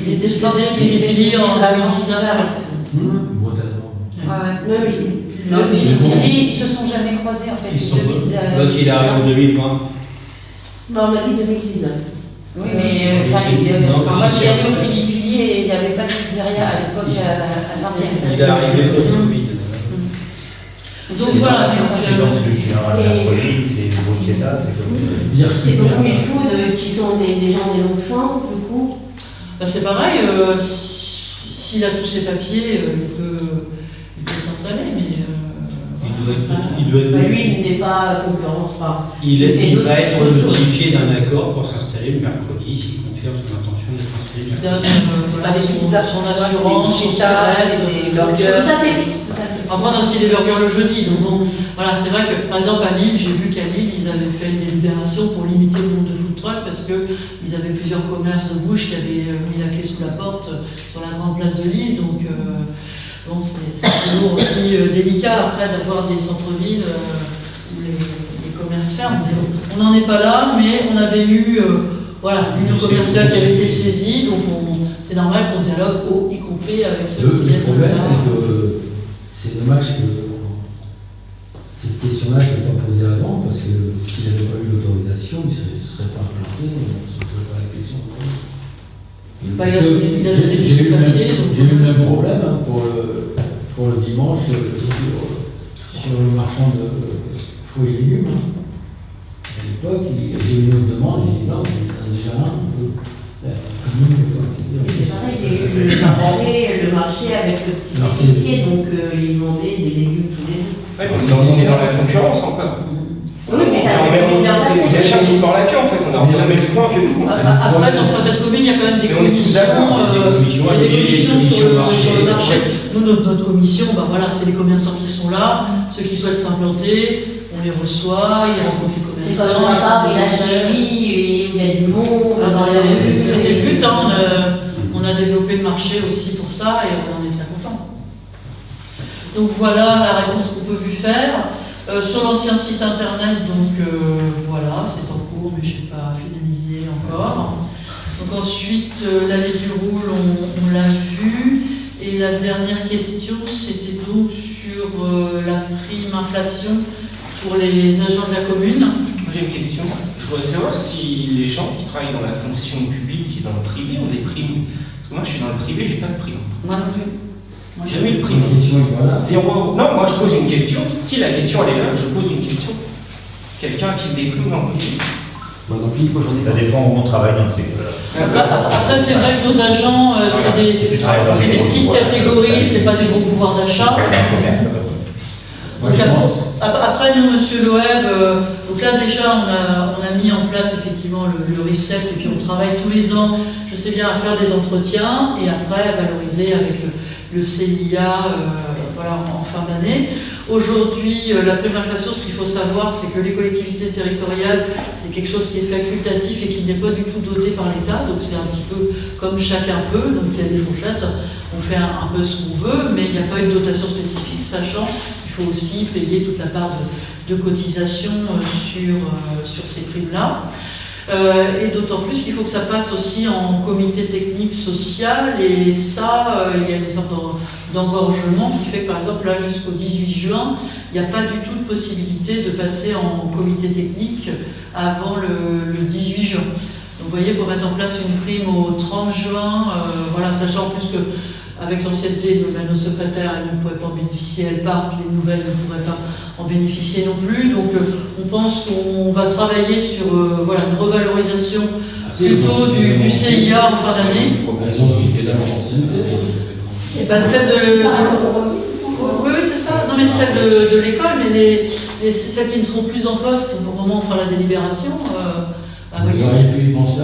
S1: Il est décédé Piri-Piri en 2019.
S7: Ils se sont jamais croisés en fait.
S2: L'autre il arrive en 2020.
S4: Non, on m'a dit 2019.
S7: Oui, mais moi j'ai allé au Pili-Pili et il n'y avait pas de pizzeria à l'époque à Saint-Pierre.
S2: Il est arrivé post-Covid.
S1: Donc voilà.
S4: Et donc il faut qui sont des gens des Longchamps, du coup.
S1: C'est pareil, s'il a tous ses papiers, il peut s'installer, mais...
S4: lui, il n'est pas concurrence.
S2: Il va être notifié d'un accord pour s'installer le mercredi, s'il confirme son intention d'être installé le mercredi.
S1: Son assurance, son salaire, des burgers. Après, on a aussi des burgers le jeudi. Donc bon, voilà, c'est vrai que, par exemple, à Lille, j'ai vu qu'à Lille, ils avaient fait une délibération pour limiter le nombre de food trucks parce qu'ils avaient plusieurs commerces de bouche qui avaient mis la clé sous la porte sur la grande place de Lille. Donc, bon, c'est toujours aussi délicat après d'avoir des centres-villes où les commerces ferment. Mais on n'en est pas là, mais on avait eu l'union commerciale qui avait été saisie, donc c'est normal qu'on dialogue y compris avec ceux qui viennent.
S3: Le problème, c'est que c'est dommage que cette question-là ne s'est pas posée avant, parce que s'il n'avait pas eu l'autorisation, il ne serait pas implanté, on ne se poserait pas la question. J'ai eu le même problème pour le dimanche sur le marchand de fruits et légumes. À l'époque, j'ai eu une autre demande, j'ai dit non, il y en a déjà un, la commune ne peut pas accéder.
S4: C'est pareil, il y a eu le marché avec le petit épicier, donc il demandait des légumes tous les jours.
S11: On est dans la concurrence encore.
S4: Oui, mais
S11: c'est le chien qui se mord la queue en fait, on est au même point que nous.
S1: Après, dans certaines communes, il y a quand même des commissions sur le marché. Nous, notre commission, c'est les commerçants qui sont là, ceux qui souhaitent s'implanter, on les reçoit, ils rencontrent les commerçants.
S4: C'est comme ça, il y a il y a du monde dans les rues.
S1: C'était le but, on a développé le marché aussi pour ça et on en est très content. Donc voilà la réponse qu'on peut vous faire. Sur l'ancien site internet, donc voilà, c'est en cours, mais je n'ai pas finalisé encore. Donc ensuite, l'allée du Roule, on l'a vu. Et la dernière question, c'était donc sur la prime inflation pour les agents de la commune.
S11: J'ai une question. Je voudrais savoir si les gens qui travaillent dans la fonction publique et dans le privé ont des primes. Parce que moi, je suis dans le privé, j'ai pas de prime.
S4: Moi non plus.
S11: J'ai jamais eu de prime. 0 €. Non, moi je pose une question. Si la question elle est là, je pose une question. Quelqu'un a-t-il des primes dans le privé?
S5: Ça dépend où on travaille dans le secteur.
S1: Après, c'est vrai que nos agents, c'est des petites catégories, c'est pas des gros pouvoirs d'achat. Après, nous, Monsieur Loeb, donc là déjà, on a mis en place effectivement le RIFSEP et puis on travaille tous les ans, je sais bien, à faire des entretiens et après à valoriser avec le CIA voilà, en fin d'année. Aujourd'hui, la prime inflation, ce qu'il faut savoir, c'est que les collectivités territoriales, c'est quelque chose qui est facultatif et qui n'est pas du tout doté par l'État, donc c'est un petit peu comme chacun peut, donc il y a des fourchettes, on fait un peu ce qu'on veut, mais il n'y a pas une dotation spécifique, sachant qu'il faut aussi payer toute la part de cotisation sur ces primes-là. Et d'autant plus qu'il faut que ça passe aussi en comité technique social, et ça, il y a une sorte d'engorgement qui fait que, par exemple, là, jusqu'au 18 juin, il n'y a pas du tout de possibilité de passer en comité technique avant le 18 juin. Donc, vous voyez, pour mettre en place une prime au 30 juin, voilà, sachant en plus que avec l'ancienneté, nos secrétaires, elles ne pourraient pas en bénéficier, elles partent, les nouvelles ne pourraient pas en bénéficier non plus. Donc on pense qu'on va travailler sur voilà, une revalorisation plutôt du CIA en fin d'année. Celle de... Oui, c'est ça. Non, mais celle de l'école, mais celles qui ne seront plus en poste au moment où on fera la délibération.
S3: Vous auriez pu y penser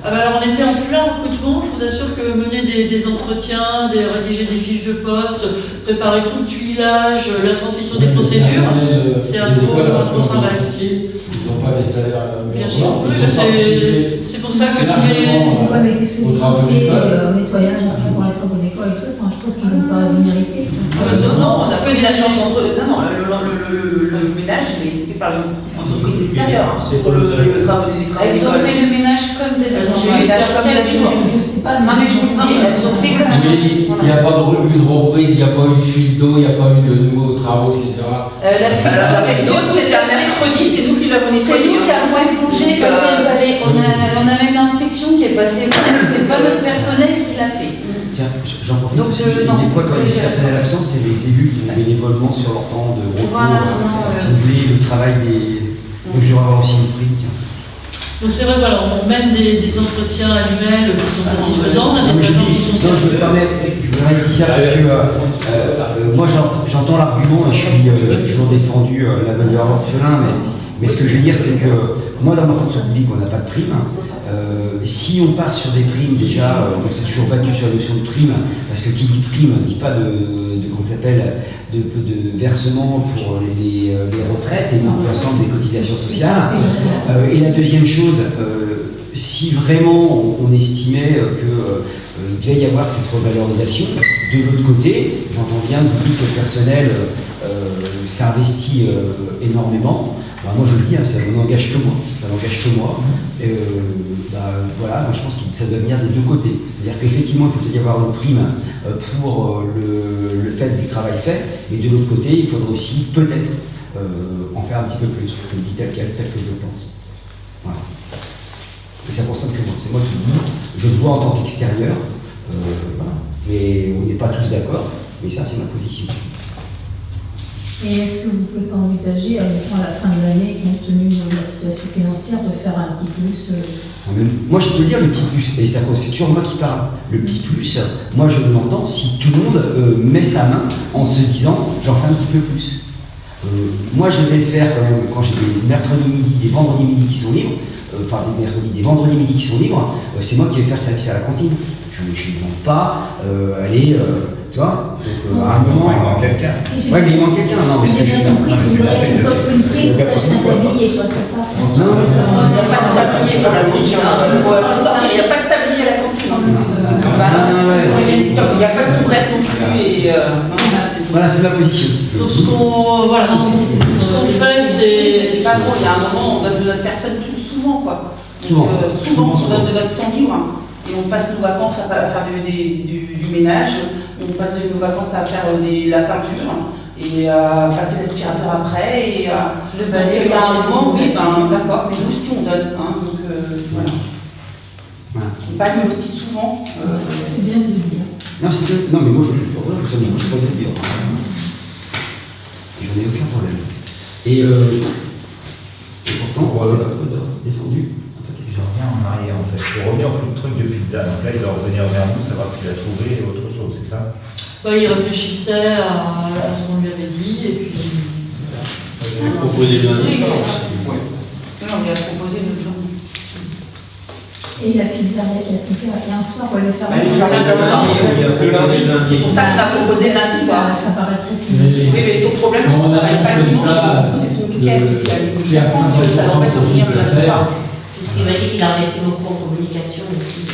S1: alors on était en plein recrutement, je vous assure que mener des entretiens, rédiger des fiches de poste, préparer tout le tuilage, la transmission des procédures, c'est un gros travail.
S3: Ils n'ont pas des salaires
S1: bien sûr, oui, c'est pour ça que tous les...
S7: Avec des sollicités au nettoyage, pour les travaux d'école et tout, enfin, je trouve qu'ils n'ont pas mérité.
S12: Non, on a fait des agences d'entretien. Non, le ménage, il a été fait par l'entreprise extérieure.
S4: C'est pour le travail des travaux. Elles ont fait le ménage comme d'habitude. Elles ont fait le ménage comme d'habitude. Non, mais je vous le dis, elles ont fait comme d'habitude.
S3: Il n'y a pas eu de reprise, il n'y a pas eu de fuite d'eau, il n'y a pas eu de nouveaux travaux, etc.
S12: La fuite d'eau, c'est un mercredi, c'est nous qui l'avons nettoyé.
S4: C'est nous qui avons épongé comme ça, il fallait. On a même l'inspection qui est passée. C'est pas notre personnel qui l'a fait.
S8: Tiens, j'en profite aussi. Des fois, quand il y a du personnel absent, c'est des élus qui vont bénévolement sur leur temps de repos, qui oublient le travail des. Donc, je vais avoir aussi une prime.
S1: Donc, c'est vrai, voilà, on mène des entretiens annuels qui sont satisfaisants, on a des agents qui sont
S8: sérieux. Je me permets ici parce que moi, j'entends l'argument et j'ai toujours défendu la valeur orphelin, mais ce que je veux dire, c'est que moi, dans ma fonction publique, on n'a pas de prime. Si on part sur des primes, déjà, on s'est toujours battu sur la notion de prime, parce que qui dit prime ne dit pas de versement pour les retraites et l'ensemble des cotisations sociales. Et la deuxième chose, si vraiment on estimait qu'il devait y avoir cette revalorisation, de l'autre côté, j'entends bien que vous dites que le personnel s'investit énormément. Bah, moi je le dis, hein, ça n'engage que moi. Ça n'engage que moi. Voilà, moi je pense que ça doit venir des deux côtés. C'est-à-dire qu'effectivement, il peut y avoir une prime pour le fait du travail fait, mais de l'autre côté, il faudrait aussi peut-être en faire un petit peu plus. Je le dis tel que je le pense. Voilà. Et ça concerne que moi. C'est moi qui le dis. Je le vois en tant qu'extérieur. Voilà. Mais on n'est pas tous d'accord. Mais ça, c'est ma position.
S7: Et est-ce que vous ne pouvez pas envisager, à la fin de l'année, compte tenu de la situation financière, de faire un petit plus
S8: Moi, je peux le dire, le petit plus, et c'est toujours moi qui parle. Le petit plus, moi, je l'entends si tout le monde met sa main en se disant j'en fais un petit peu plus. Moi, je vais faire quand même, quand j'ai des mercredis midi, des vendredis midi qui sont libres, des vendredis midi qui sont libres, c'est moi qui vais faire service à la cantine. Je ne demande pas aller, tu vois, donc à un moment, il manque quelqu'un. Ouais, mais il manque quelqu'un, non, mais
S7: si j'ai bien compris, vous voulez qu'on offre une prime pour acheter un tablier, quoi, c'est ça?
S12: Non, il n'y a pas de tablier pour la cantine, il n'y a pas de tablier à la cantine. Il n'y a pas de soubrette non plus.
S8: Voilà, c'est ma position.
S1: Donc ce qu'on fait, c'est...
S12: C'est pas bon, il y a un moment, on donne besoin de personne tout souvent, quoi. Donc, souvent, on donne de notre temps libre et on passe nos vacances à faire du ménage, on passe nos vacances à faire la peinture et à passer l'aspirateur après. Et
S4: le balai,
S12: il y a un moment, oui, d'accord, mais nous aussi on donne. Donc voilà. On balaye aussi souvent.
S7: C'est bien de le dire.
S8: Non, mais moi je peux pas le dire. J'en ai aucun problème. Et pourtant, c'est la faute d'avoir défendu.
S5: Je reviens en arrière en fait. Pour revenir au food truck de pizza, donc là il doit revenir vers nous, savoir qu'il a trouvé autre chose, c'est ça?
S1: Il réfléchissait à ce qu'on lui avait dit et puis.
S2: J'avais proposé lundi soir aussi.
S12: Non, il a proposé l'autre jour.
S7: Et la pizzeria qui a Saint-Pierre, et un soir, on va les faire.
S11: Elle est fermée le lundi.
S12: C'est pour ça qu'on a proposé lundi soir.
S7: Ça paraît très
S12: Oui, mais son problème, c'est qu'on ne travaille pas le dimanche. Du coup, c'est son week-end aussi. Je pense que ça l'empêche de venir le lundi soir.
S4: Il m'a dit qu'il a resté beaucoup en communication aussi.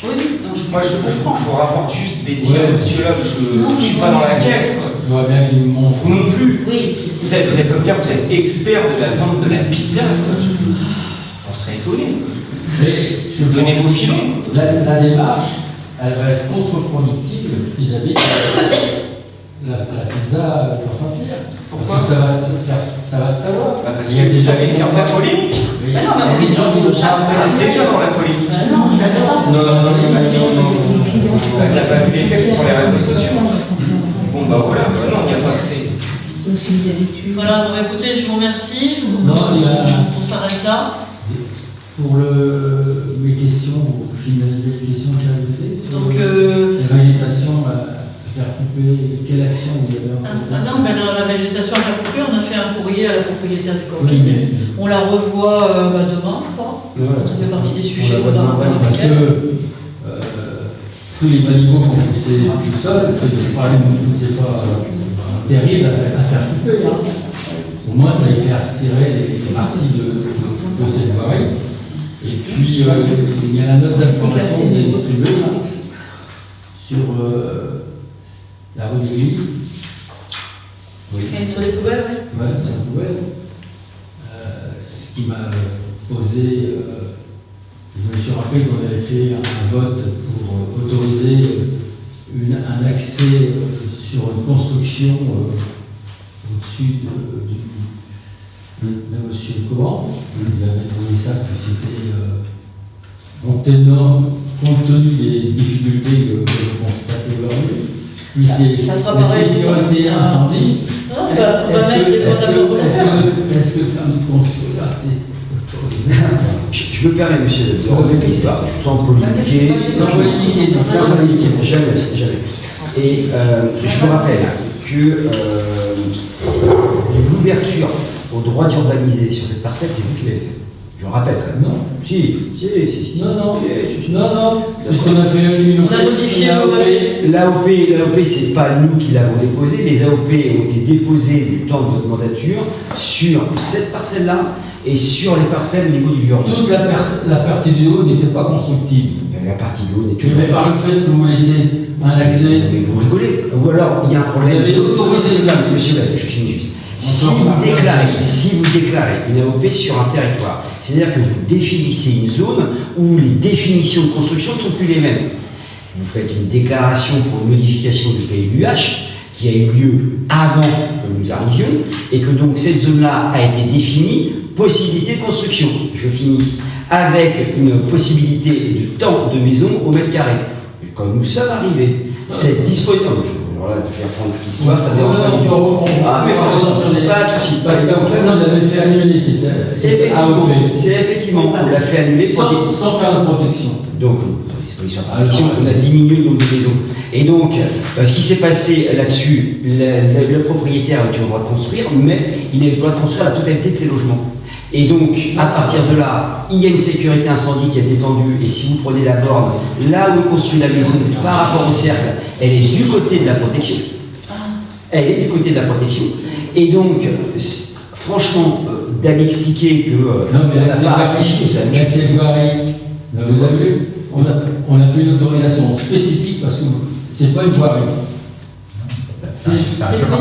S12: Oui,
S11: moi je vous rapporte juste des tirs, monsieur là, je suis pas dans la caisse. Quoi.
S3: Je vois bien qu'ils m'ont.
S11: Vous non plus.
S4: Oui.
S11: Vous êtes comme bien, vous êtes expert de la vente de la pizza. J'en serais étonné. Donnez vos filons.
S3: La démarche, elle va être contre-productive vis-à-vis de la pizza pour Saint-Pierre.
S11: Pourquoi?
S3: Parce que ça va se savoir.
S11: Parce que vous allez faire de la polémique.
S3: Il y a des gens qui le savent.
S11: C'est déjà dans la polémique.
S4: Non, j'adore.
S11: Non, il n'y a pas vu les textes sur les réseaux sociaux. Bon, bah voilà, non, il n'y a pas accès.
S7: Aussi les habitudes.
S1: Voilà, bon, écoutez, je vous remercie. Je vous propose qu'on s'arrête là.
S3: Pour mes questions, pour finaliser les questions que j'avais faites sur
S1: Donc,
S3: la végétation à faire couper, quelle action vous avez
S1: non, mais la végétation à faire couper, on a fait un courrier à la propriétaire du
S3: Oui,
S1: camping.
S3: mais
S1: On la revoit demain, je crois.
S3: voilà.
S1: Ça fait partie des sujets
S3: On la
S1: qu'on va
S3: voit
S1: revoir
S3: parce
S1: avec elle.
S3: que tous les animaux qui ont poussé tout seuls, c'est pas terrible à faire couper. Au moins, ça éclaircirait les parties de cette voirie. Et puis, il y a la note d'information qui est distribuée là, sur la rue de l'Église. Oui.
S1: Sur les poubelles, oui.
S3: Ouais, sur la poubelle. Ce qui m'a posé. Je me suis rappelé qu'on avait fait un vote pour autoriser un accès sur une construction au-dessus de M. Coman. Ils avaient trouvé ça que c'était compte tenu des difficultés que vous constatez aujourd'hui. Plus
S1: ça sera pareil.
S3: sécurité incendie.
S1: Non, on va mettre les comptables volontaires.
S3: Est-ce que le permis de construire a été autorisé?
S8: Je me permets, monsieur, de remettre l'histoire. Je sens polémiquer. Sans polémiquer, jamais. Et je vous rappelle que l'ouverture au droit d'urbaniser sur cette parcelle, c'est vous qui l'avez fait. Je le rappelle quand même.
S3: Non.
S8: Si.
S3: Non. Puisqu'on a fait une.
S1: On a modifié
S8: L'AOP, c'est pas nous qui l'avons déposé. Les AOP ont été déposées du temps de votre mandature sur cette parcelle-là et sur les parcelles au niveau du Vieux-Ordre.
S3: Toute la partie du haut n'était pas constructive.
S8: La partie du haut n'est toujours
S3: Mais par le fait que vous laissez un accès.
S8: Mais vous rigolez. Ou alors, il y a un problème.
S3: Vous avez autorisé ça,
S8: monsieur. Je finis juste. Si vous déclarez une AOP sur un territoire, c'est-à-dire que vous définissez une zone où les définitions de construction ne sont plus les mêmes. Vous faites une déclaration pour une modification du PLUH qui a eu lieu avant que nous arrivions et que donc cette zone-là a été définie, possibilité de construction. Je finis avec une possibilité de temps de maison au mètre carré. Quand nous sommes arrivés, cette disponibilité. Voilà, je vais reprendre l'histoire, ça dérange pas du tout. Ah, mais pas de souci.
S3: Parce qu'après, on l'avait fait annuler, c'était AOP.
S8: C'est effectivement, on l'a fait annuler
S3: sans faire de protection.
S8: Donc, c'est pas une histoire de protection, on a diminué le nombre de maisons. Et donc, ce qui s'est passé là-dessus, le propriétaire a eu le droit de construire, mais il a eu le droit de construire la totalité de ses logements. Et donc, à partir de là, il y a une sécurité incendie qui a été tendue, et si vous prenez la borne, là où est construite la maison, par rapport au cercle, elle est du côté de la protection. Elle est du côté de la protection. Et donc, franchement, d'aller expliquer que...
S3: non, mais l'accès de voirie, vous avez vu, on a fait une autorisation spécifique parce que c'est pas une voirie. C'est un chemin.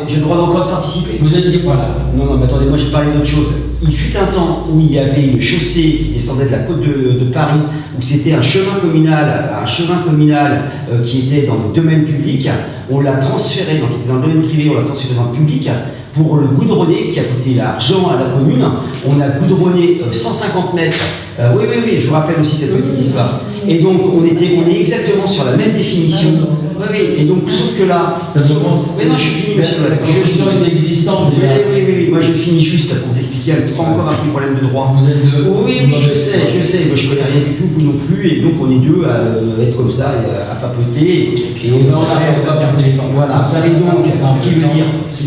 S8: J'ai le droit d'encore de participé.
S3: Vous étiez pas là.
S8: Non, mais attendez, moi j'ai parlé d'autre chose. Il fut un temps où il y avait une chaussée qui descendait de la côte de Paris, où c'était un chemin communal qui était dans le domaine public. On l'a transféré, donc il était dans le domaine privé, on l'a transféré dans le public. Pour le goudronner, qui a coûté l'argent à la commune, on a goudronné 150 mètres. Oui, je vous rappelle aussi cette petite histoire. Et donc, on est exactement sur la même définition. Oui, et donc, sauf que là... Mais non, je suis fini, monsieur.
S3: La construction était existante.
S8: Oui, moi je finis juste pour vous expliquer, pas encore un petit problème de droit. Oui, je sais, moi je connais rien du tout, vous non plus, et donc on est deux à être comme ça, à papoter, et puis on va faire du temps. Voilà, et donc, ce qui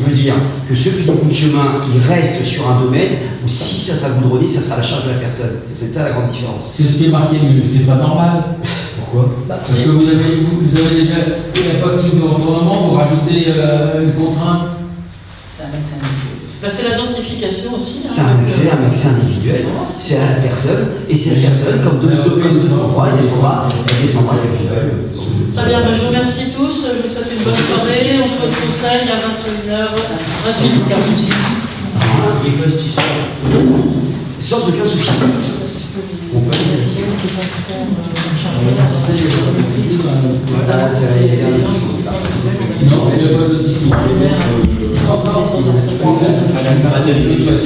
S8: veut dire que ceux qui font le chemin, ils restent sur un domaine, où si ça sera goudronné, ça sera à la charge de la personne. C'est ça la grande différence.
S3: C'est ce qui est marqué, mais c'est pas normal.
S8: Pourquoi?
S3: Parce que vous avez déjà, il n'y a pas de type de retournement, vous rajoutez une contrainte.
S12: C'est un accès individuel.
S1: C'est la densification aussi.
S8: C'est un accès individuel, c'est à la personne, et c'est la personne, comme de droit, elle descendra cette poubelle.
S1: Très bien, je vous remercie tous, je vous souhaite une bonne soirée, on se retrouve ça il y a 21h.
S8: Sans aucun souci. On peut
S3: Non, il n'y a pas de discussion.